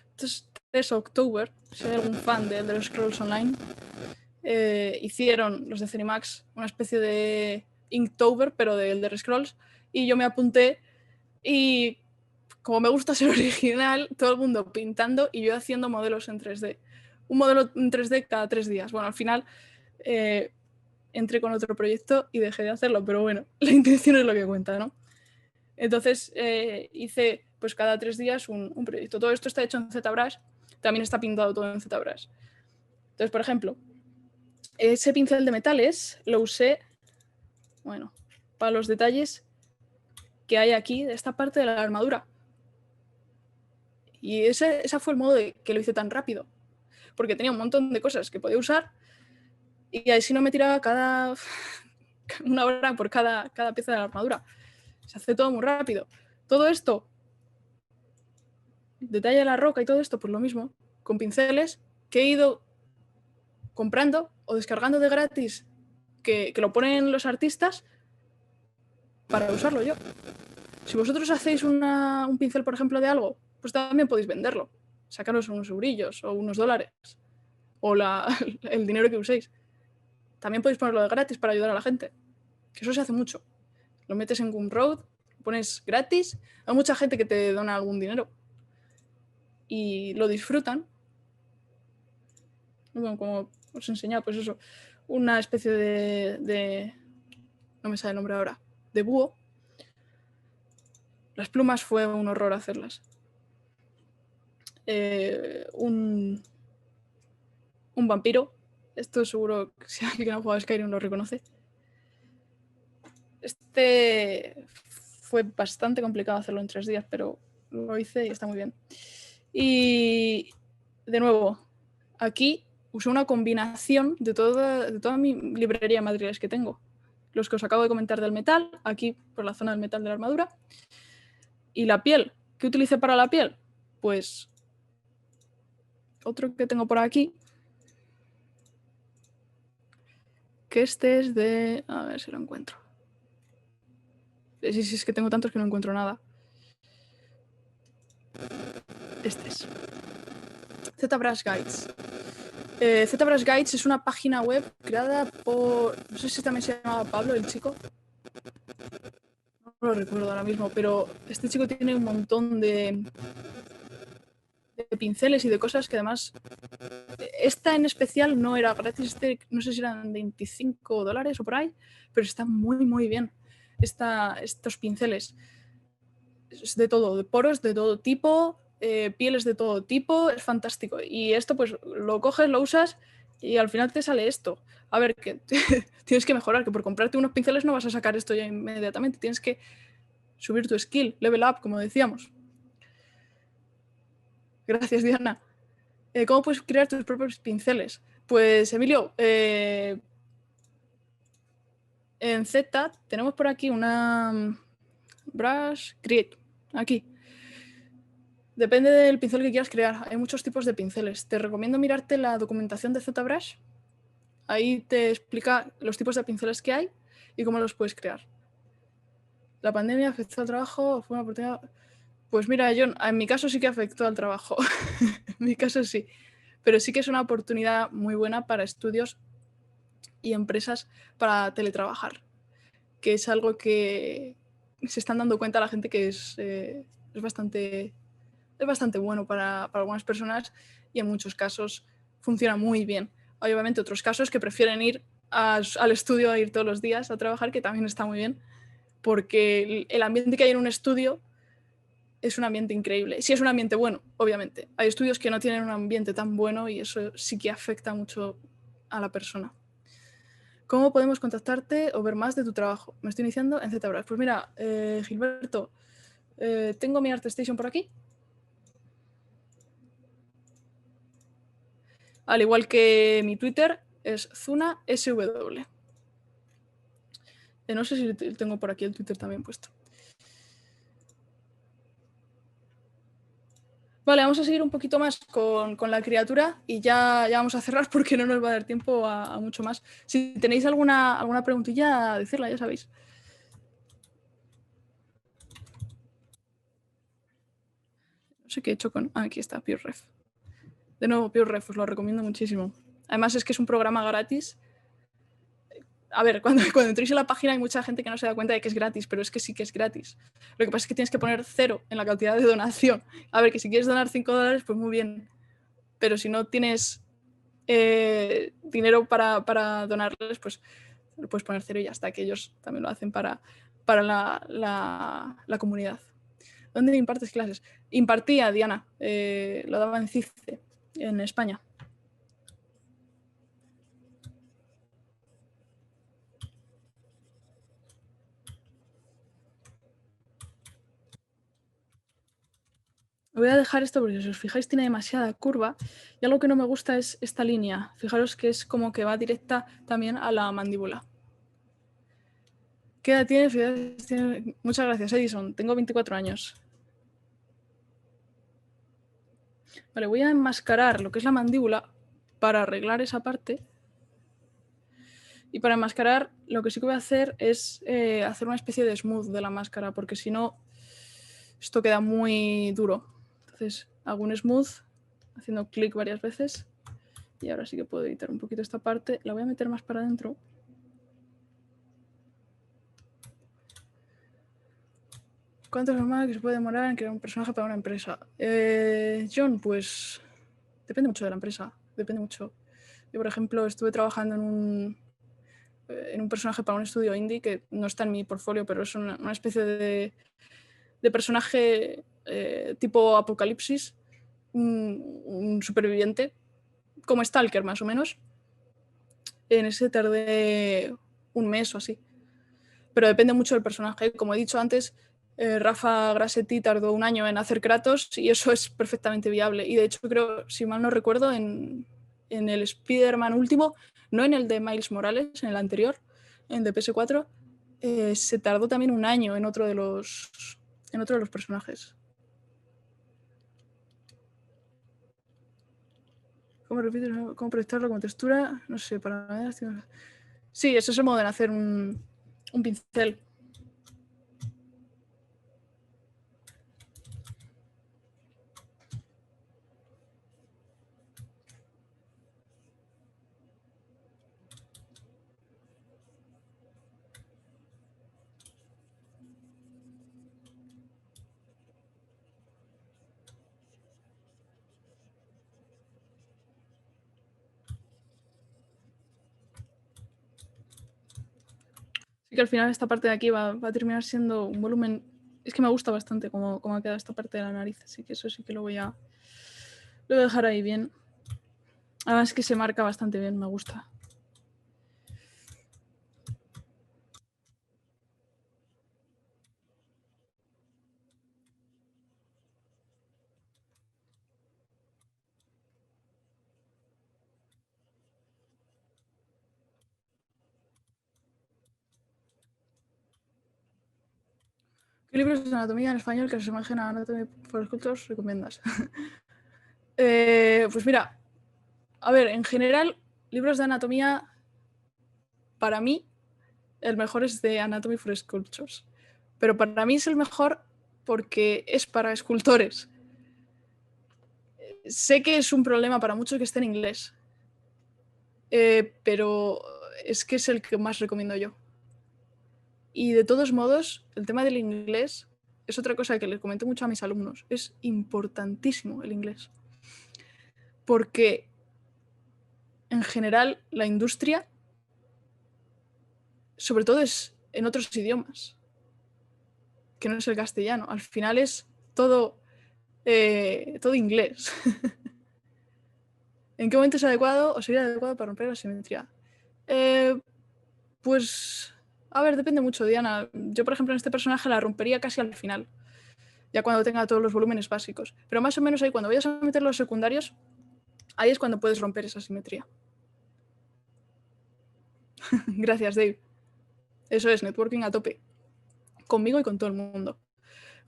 Esto es 3 de octubre, si hay algún fan de Elder Scrolls Online. hicieron los de Cenimax una especie de Inktober, pero de Elder Scrolls, y yo me apunté y como me gusta ser original, todo el mundo pintando y yo haciendo modelos en 3D. Un modelo en 3D cada 3 días. Bueno, al final entré con otro proyecto y dejé de hacerlo, pero bueno, la intención es lo que cuenta, ¿no? Entonces hice pues cada 3 días un proyecto. Todo esto está hecho en ZBrush, también está pintado todo en ZBrush. Entonces, por ejemplo, ese pincel de metales lo usé, bueno, para los detalles que hay aquí de esta parte de la armadura. Y ese fue el modo de que lo hice tan rápido, porque tenía un montón de cosas que podía usar y así no me tiraba una hora por cada pieza de la armadura. Se hace todo muy rápido. Todo esto, detalle de la roca y todo esto, pues lo mismo, con pinceles que he ido comprando o descargando de gratis, que lo ponen los artistas para usarlo yo. Si vosotros hacéis un pincel, por ejemplo, de algo, pues también podéis venderlo, sacaros unos eurillos o unos dólares o el dinero que uséis. También podéis ponerlo de gratis para ayudar a la gente, que eso se hace mucho. Lo metes en Gumroad, lo pones gratis, hay mucha gente que te dona algún dinero y lo disfrutan. Bueno, como os he enseñado, pues eso, una especie de no me sale el nombre ahora, de búho. Las plumas fue un horror hacerlas. Un vampiro. Esto seguro que si alguien ha jugado a Skyrim lo reconoce. Este fue bastante complicado hacerlo en 3 días, pero lo hice y está muy bien. Y de nuevo, aquí usé una combinación de toda mi librería de materiales que tengo. Los que os acabo de comentar del metal, aquí por la zona del metal de la armadura. Y la piel. ¿Qué utilicé para la piel? Pues otro que tengo por aquí, que este es de... A ver si lo encuentro. Sí, es que tengo tantos que no encuentro nada. Este es ZBrush Guides. ZBrush Guides es una página web creada por... No sé si también se llamaba Pablo, el chico. No lo recuerdo ahora mismo, pero este chico tiene un montón de pinceles y de cosas que además... Esta en especial no era gratis, no sé si eran $25 o por ahí, pero está muy, muy bien. Estos pinceles. Es de todo, de poros de todo tipo, pieles de todo tipo, es fantástico. Y esto pues lo coges, lo usas y al final te sale esto. A ver, que tienes que mejorar, que por comprarte unos pinceles no vas a sacar esto ya inmediatamente, tienes que subir tu skill, level up, como decíamos. Gracias, Diana. ¿Cómo puedes crear tus propios pinceles? Pues, Emilio, en Z tenemos por aquí una brush create, aquí. Depende del pincel que quieras crear. Hay muchos tipos de pinceles. Te recomiendo mirarte la documentación de ZBrush. Ahí te explica los tipos de pinceles que hay y cómo los puedes crear. ¿La pandemia afectó al trabajo? ¿Fue una oportunidad? Pues mira, John, en mi caso sí que afectó al trabajo. En mi caso sí. Pero sí que es una oportunidad muy buena para estudios y empresas para teletrabajar, que es algo que se están dando cuenta la gente que es bastante bueno para algunas personas y en muchos casos funciona muy bien. Hay obviamente otros casos que prefieren ir al estudio a ir todos los días a trabajar, que también está muy bien, porque el ambiente que hay en un estudio es un ambiente increíble. Si es un ambiente bueno, obviamente. Hay estudios que no tienen un ambiente tan bueno y eso sí que afecta mucho a la persona. ¿Cómo podemos contactarte o ver más de tu trabajo? Me estoy iniciando en ZBrush. Pues mira, Gilberto, tengo mi ArtStation por aquí. Al igual que mi Twitter, es ZunaSW. No sé si tengo por aquí el Twitter también puesto. Vale, vamos a seguir un poquito más con la criatura y ya vamos a cerrar porque no nos va a dar tiempo a mucho más. Si tenéis alguna preguntilla, decirla, ya sabéis. No sé qué he hecho con... aquí está, PureRef. De nuevo, PureRef, os lo recomiendo muchísimo. Además es que es un programa gratis. A ver, cuando entréis en la página hay mucha gente que no se da cuenta de que es gratis, pero es que sí que es gratis. Lo que pasa es que tienes que poner 0 en la cantidad de donación. A ver, que si quieres donar $5, pues muy bien. Pero si no tienes dinero para donarles, pues lo puedes poner 0 y ya está, que ellos también lo hacen para la comunidad. ¿Dónde impartes clases? Impartía, Diana, lo daba en CICE, en España. Voy a dejar esto porque si os fijáis tiene demasiada curva y algo que no me gusta es esta línea. Fijaros que es como que va directa también a la mandíbula. ¿Qué edad tienes? Muchas gracias, Edison. Tengo 24 años. Vale, voy a enmascarar lo que es la mandíbula para arreglar esa parte. Y para enmascarar, lo que sí que voy a hacer es hacer una especie de smooth de la máscara, porque si no, esto queda muy duro. Entonces, hago un smooth, haciendo clic varias veces. Y ahora sí que puedo editar un poquito esta parte. La voy a meter más para adentro. ¿Cuánto es normal que se puede demorar en crear un personaje para una empresa? John, pues depende mucho de la empresa. Depende mucho. Yo, por ejemplo, estuve trabajando en un personaje para un estudio indie que no está en mi portfolio, pero es una especie de personaje tipo apocalipsis, un superviviente, como Stalker más o menos. En ese tardé un mes o así. Pero depende mucho del personaje. Como he dicho antes, Rafa Grassetti tardó un año en hacer Kratos y eso es perfectamente viable. Y de hecho creo, si mal no recuerdo, en el Spider-Man último, no en el de Miles Morales, en el anterior, en el de PS4, se tardó también un año en otro de los personajes. ¿Cómo repites? ¿Cómo proyectarlo como textura? No sé, para... Sí, ese es el modo de hacer un pincel. Sí que al final esta parte de aquí va a terminar siendo un volumen... Es que me gusta bastante cómo ha quedado esta parte de la nariz, así que eso sí que lo voy a dejar ahí bien. Además que se marca bastante bien, me gusta. ¿Qué libros de anatomía en español que se asemejen a Anatomy for Sculptors recomiendas? Pues mira, a ver, en general, libros de anatomía, para mí, el mejor es de Anatomy for Sculptors. Pero para mí es el mejor porque es para escultores. Sé que es un problema para muchos que esté en inglés, pero es que es el que más recomiendo yo. Y de todos modos, el tema del inglés es otra cosa que les comento mucho a mis alumnos. Es importantísimo el inglés. Porque en general la industria, sobre todo es en otros idiomas, que no es el castellano. Al final es todo inglés. ¿En qué momento es adecuado o sería adecuado para romper la simetría? Pues, a ver, depende mucho, Diana. Yo, por ejemplo, en este personaje la rompería casi al final, ya cuando tenga todos los volúmenes básicos. Pero más o menos ahí, cuando vayas a meter los secundarios, ahí es cuando puedes romper esa simetría. Gracias, Dave. Eso es, networking a tope. Conmigo y con todo el mundo.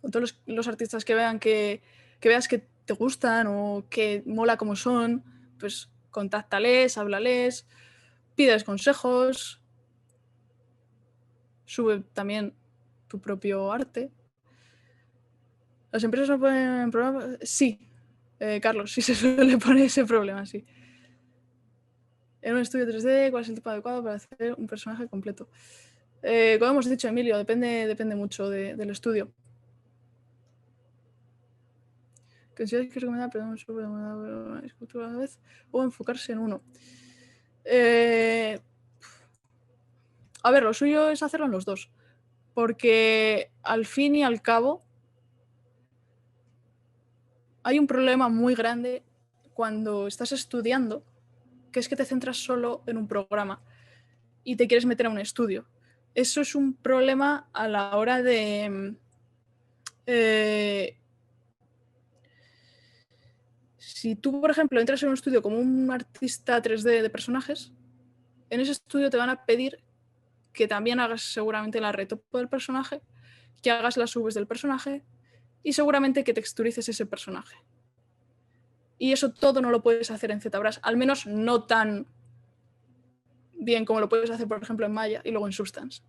Con todos los artistas que vean que veas que te gustan o que mola como son, pues contáctales, háblales, pides consejos, sube también tu propio arte. ¿Las empresas no ponen problemas? Sí, Carlos, sí se suele poner ese problema, sí. En un estudio 3D, ¿cuál es el tipo adecuado para hacer un personaje completo? Como hemos dicho, Emilio, depende mucho del estudio. ¿Consideras que es recomendable aprender un sobre una escultura a la vez o enfocarse en uno? A ver, lo suyo es hacerlo en los dos, porque al fin y al cabo hay un problema muy grande cuando estás estudiando, que es que te centras solo en un programa y te quieres meter a un estudio. Eso es un problema a la hora de... si tú, por ejemplo, entras en un estudio como un artista 3D de personajes, en ese estudio te van a pedir que también hagas seguramente la retopo del personaje, que hagas las UVs del personaje y seguramente que texturices ese personaje. Y eso todo no lo puedes hacer en ZBrush, al menos no tan bien como lo puedes hacer, por ejemplo, en Maya y luego en Substance.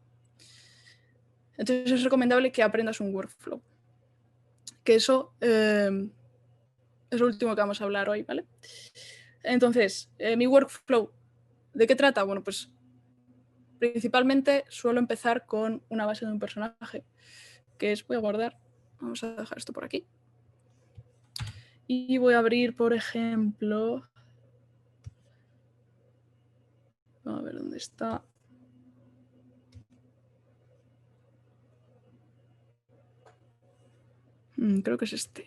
Entonces es recomendable que aprendas un workflow. Que eso es lo último que vamos a hablar hoy, ¿vale? Entonces, mi workflow, ¿de qué trata? Bueno, pues principalmente suelo empezar con una base de un personaje, que es, voy a guardar, vamos a dejar esto por aquí. Y voy a abrir, por ejemplo, a ver dónde está. Creo que es este.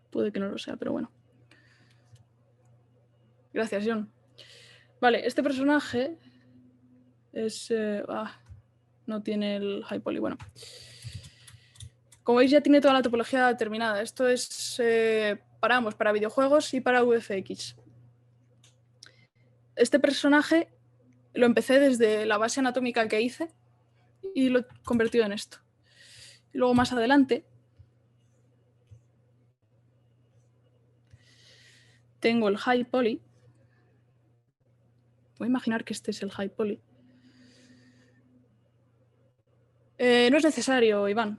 Puede que no lo sea, pero bueno. Gracias, John. Vale, este personaje es... no tiene el high poly. Bueno. Como veis, ya tiene toda la topología terminada. Esto es para ambos, para videojuegos y para VFX. Este personaje lo empecé desde la base anatómica que hice y lo he convertido en esto. Y luego más adelante tengo el high poly. Voy a imaginar que este es el high poly. No es necesario, Iván.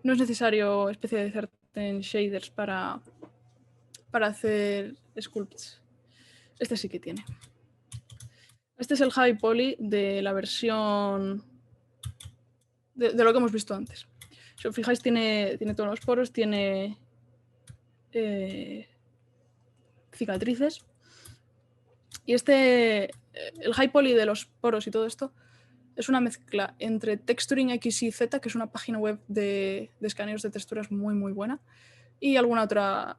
No es necesario especializarte en shaders para hacer sculpts. Este sí que tiene. Este es el high poly de la versión de lo que hemos visto antes. Si os fijáis, tiene todos los poros, tiene cicatrices. Y el high poly de los poros y todo esto es una mezcla entre Texturing XYZ, que es una página web de escaneos de texturas muy, muy buena, y alguna otra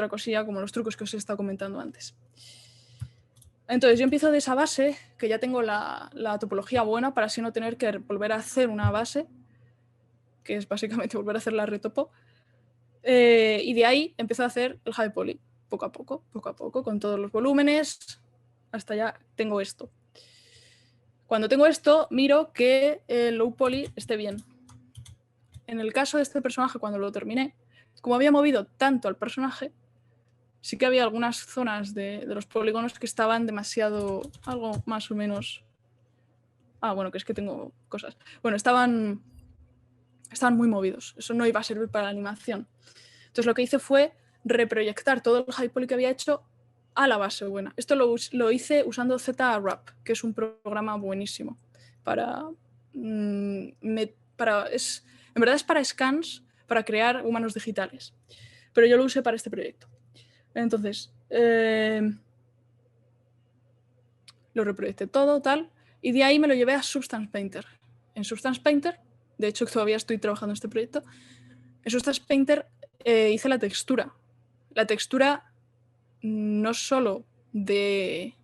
cosilla, como los trucos que os he estado comentando antes. Entonces yo empiezo de esa base, que ya tengo la topología buena, para así no tener que volver a hacer una base, que es básicamente volver a hacer la retopo. Y de ahí empiezo a hacer el high poly, poco a poco, con todos los volúmenes, hasta ya tengo esto. Cuando tengo esto, miro que el low poly esté bien. En el caso de este personaje, cuando lo terminé, como había movido tanto al personaje, sí que había algunas zonas de los polígonos que estaban demasiado, algo más o menos... bueno, que es que tengo cosas. Bueno, estaban muy movidos. Eso no iba a servir para la animación. Entonces lo que hice fue reproyectar todo el high poly que había hecho a la base buena. Esto lo hice usando ZWrap, que es un programa buenísimo en verdad es para scans, para crear humanos digitales. Pero yo lo usé para este proyecto. Entonces, lo reproyecté todo, tal, y de ahí me lo llevé a Substance Painter. En Substance Painter, de hecho todavía estoy trabajando en este proyecto, en Substance Painter hice la textura. La textura no solo de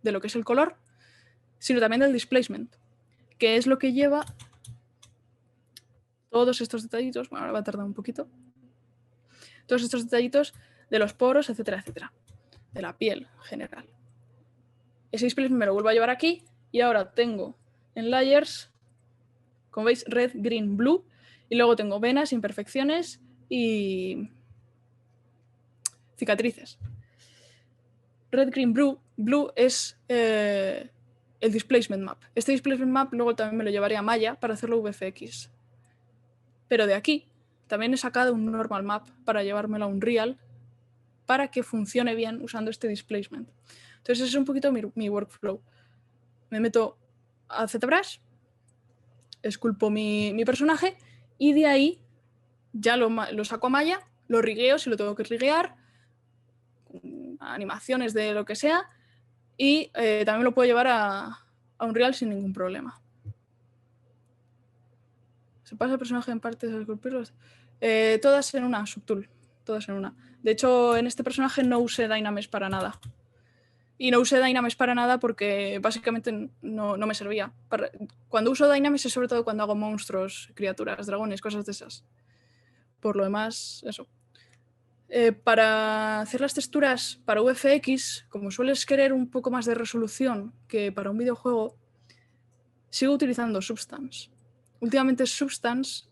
lo que es el color, sino también del displacement, que es lo que lleva todos estos detallitos, bueno, ahora va a tardar un poquito, todos estos detallitos de los poros, etcétera, etcétera, de la piel en general. Ese displacement me lo vuelvo a llevar aquí y ahora tengo en layers, como veis, red, green, blue, y luego tengo venas, imperfecciones y cicatrices. Red, green, blue es el displacement map. Este displacement map luego también me lo llevaré a Maya para hacerlo VFX. Pero de aquí también he sacado un normal map para llevármelo a Unreal para que funcione bien usando este displacement. Entonces ese es un poquito mi workflow. Me meto a ZBrush, esculpo mi personaje y de ahí ya lo saco a Maya, lo rigueo si lo tengo que riguear, animaciones de lo que sea, y también lo puedo llevar a Unreal sin ningún problema. ¿Se pasa el personaje en partes de esculpirlos? Todas en una, Subtool. Todas en una. De hecho, en este personaje no usé Dynamesh para nada. Y no usé Dynamesh para nada porque básicamente no me servía. Cuando uso Dynamesh es sobre todo cuando hago monstruos, criaturas, dragones, cosas de esas. Por lo demás, eso. Para hacer las texturas para VFX, como sueles querer un poco más de resolución que para un videojuego, sigo utilizando Substance. Últimamente Substance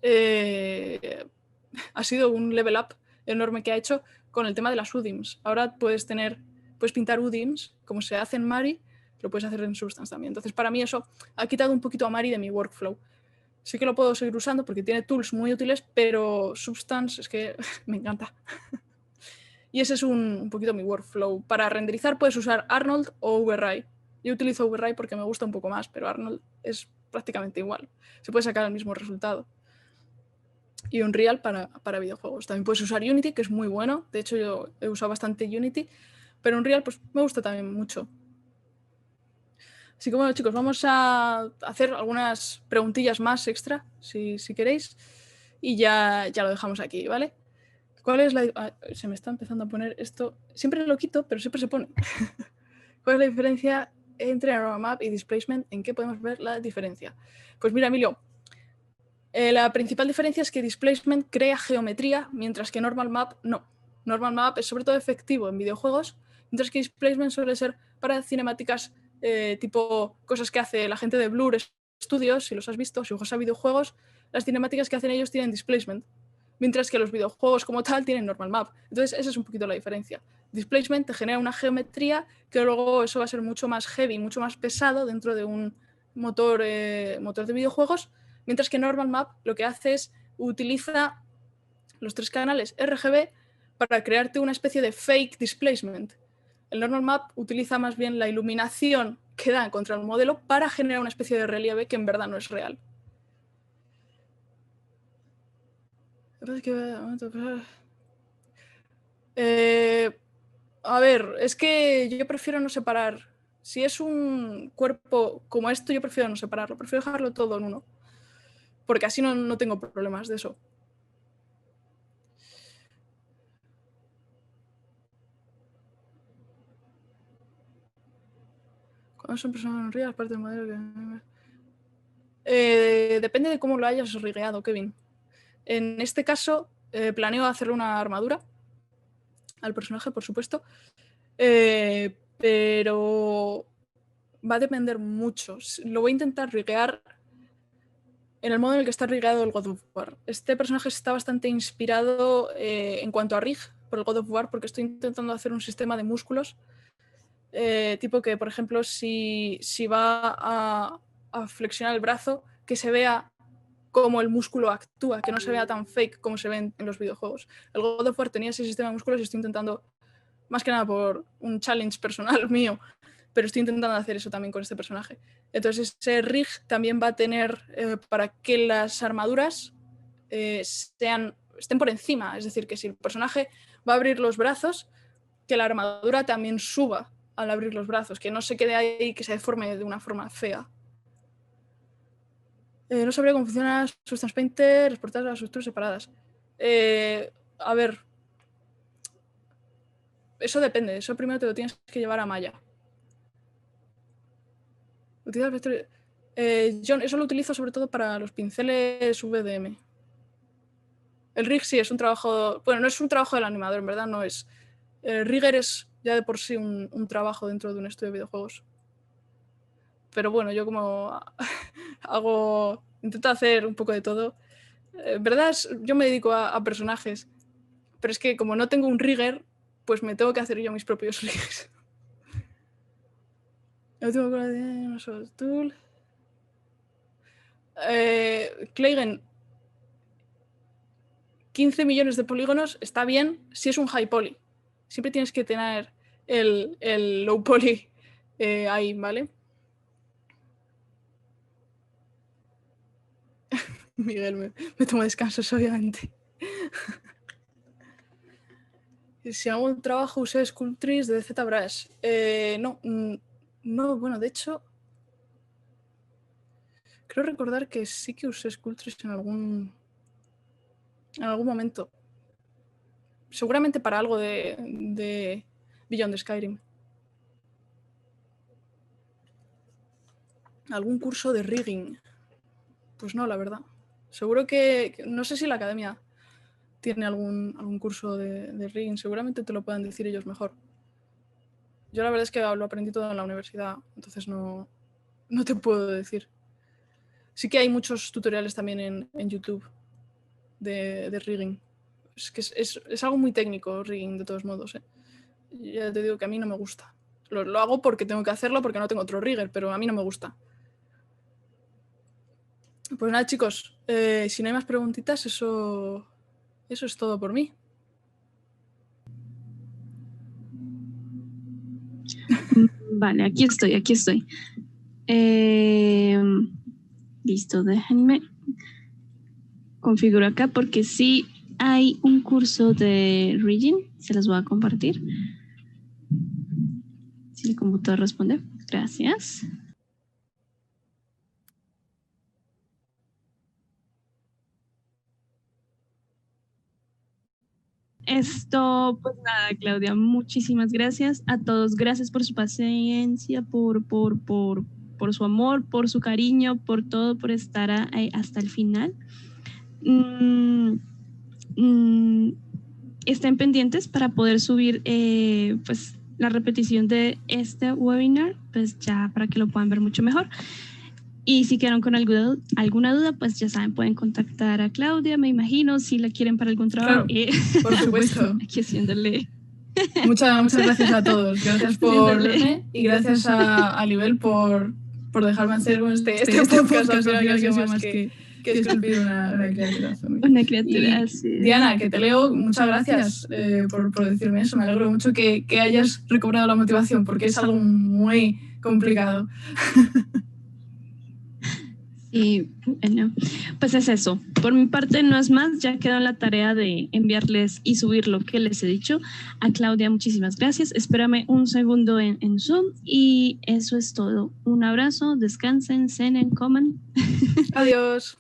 ha sido un level up enorme que ha hecho con el tema de las UDIMs. Ahora puedes pintar UDIMs, como se hace en Mari, lo puedes hacer en Substance también. Entonces, para mí eso ha quitado un poquito a Mari de mi workflow. Sí que lo puedo seguir usando porque tiene tools muy útiles, pero Substance es que me encanta. Y ese es un poquito mi workflow. Para renderizar puedes usar Arnold o Overray. Yo utilizo Overray porque me gusta un poco más, pero Arnold es prácticamente igual. Se puede sacar el mismo resultado. Y Unreal para videojuegos. También puedes usar Unity, que es muy bueno. De hecho, yo he usado bastante Unity. Pero Unreal pues, me gusta también mucho. Así que bueno, chicos, vamos a hacer algunas preguntillas más extra, si queréis. Y ya lo dejamos aquí, ¿vale? ¿Cuál es la... se me está empezando a poner esto. Siempre lo quito, pero siempre se pone. ¿Cuál es la diferencia entre Normal Map y Displacement? ¿En qué podemos ver la diferencia? Pues mira, Emilio, la principal diferencia es que Displacement crea geometría, mientras que Normal Map no. Normal Map es sobre todo efectivo en videojuegos, mientras que Displacement suele ser para cinemáticas tipo cosas que hace la gente de Blur Studios, si los has visto, si juegas a videojuegos, las cinemáticas que hacen ellos tienen Displacement, mientras que los videojuegos como tal tienen Normal Map. Entonces esa es un poquito la diferencia. Displacement te genera una geometría que luego eso va a ser mucho más heavy, mucho más pesado dentro de un motor de videojuegos, mientras que Normal Map lo que hace es utiliza los 3 canales RGB para crearte una especie de fake displacement. El Normal Map utiliza más bien la iluminación que da contra el modelo para generar una especie de relieve que en verdad no es real. A ver, es que yo prefiero no separar. Si es un cuerpo como esto, yo prefiero no separarlo. Prefiero dejarlo todo en uno. Porque así no tengo problemas de eso. ¿Cuándo son personas en Real? Parte del modelo que... depende de cómo lo hayas rigueado, Kevin. En este caso, planeo hacerle una armadura al personaje, por supuesto. Pero va a depender mucho. Lo voy a intentar riguear en el modo en el que está rigueado el God of War. Este personaje está bastante inspirado en cuanto a rig por el God of War, porque estoy intentando hacer un sistema de músculos tipo que, por ejemplo, si va a flexionar el brazo, que se vea cómo el músculo actúa, que no se vea tan fake como se ven en los videojuegos. El God of War tenía ese sistema de músculos y estoy intentando, más que nada por un challenge personal mío, pero estoy intentando hacer eso también con este personaje. Entonces ese rig también va a tener para que las armaduras estén por encima, es decir, que si el personaje va a abrir los brazos, que la armadura también suba al abrir los brazos, que no se quede ahí, que se deforme de una forma fea. No sabría cómo funciona Substance Painter, exportar las estructuras separadas. A ver, eso depende, eso primero te lo tienes que llevar a Maya. Yo eso lo utilizo sobre todo para los pinceles VDM. El rig sí es un trabajo, bueno, no es un trabajo del animador, en verdad no es. El rigger es ya de por sí un trabajo dentro de un estudio de videojuegos. Pero bueno, yo como intento hacer un poco de todo. En verdad, yo me dedico a personajes, pero es que como no tengo un rigger, pues me tengo que hacer yo mis propios riggers. El último tool. Kleigen, 15 millones de polígonos está bien si es un high poly. siempre tienes que tener el low poly ahí, ¿vale? Miguel, me tomo descansos, obviamente. Si hago un trabajo usé Sculptris de ZBrush. No, bueno, de hecho, creo recordar que sí que usé Sculptris en algún momento. Seguramente para algo de Beyond Skyrim. ¿Algún curso de rigging? Pues no, la verdad. Seguro que no sé si la academia tiene algún curso de rigging. Seguramente te lo puedan decir ellos mejor. Yo la verdad es que lo aprendí todo en la universidad, entonces no te puedo decir. Sí que hay muchos tutoriales también en YouTube de rigging. Es que es algo muy técnico, rigging, de todos modos. Ya te digo que a mí no me gusta. Lo hago porque tengo que hacerlo, porque no tengo otro rigger, pero a mí no me gusta. Pues nada, chicos, si no hay más preguntitas, eso es todo por mí. Vale, aquí estoy. Listo, déjenme configuro acá porque sí hay un curso de rigging, se los voy a compartir. Si el computador responde, gracias. Esto, pues nada, Claudia, muchísimas gracias a todos. Gracias por su paciencia, por su amor, por su cariño, por todo, por estar hasta el final. Estén pendientes para poder subir pues la repetición de este webinar, pues ya para que lo puedan ver mucho mejor. Y si quedaron con alguna duda, pues ya saben, pueden contactar a Claudia, me imagino, si la quieren para algún trabajo. Claro, por supuesto. Aquí haciéndole. Muchas gracias a todos. Gracias por verme y gracias a Libel por dejarme hacer este podcast. Al final que ha sido más que esculpir una criatura. Una criatura, sí. Diana, que te leo, muchas gracias por decirme eso. Me alegro mucho que hayas recobrado la motivación porque es algo muy complicado. Y bueno, pues es eso. Por mi parte no es más, ya quedó la tarea de enviarles y subir lo que les he dicho. A Claudia, muchísimas gracias. Espérame un segundo en Zoom y eso es todo. Un abrazo, descansen, cenen, coman. Adiós.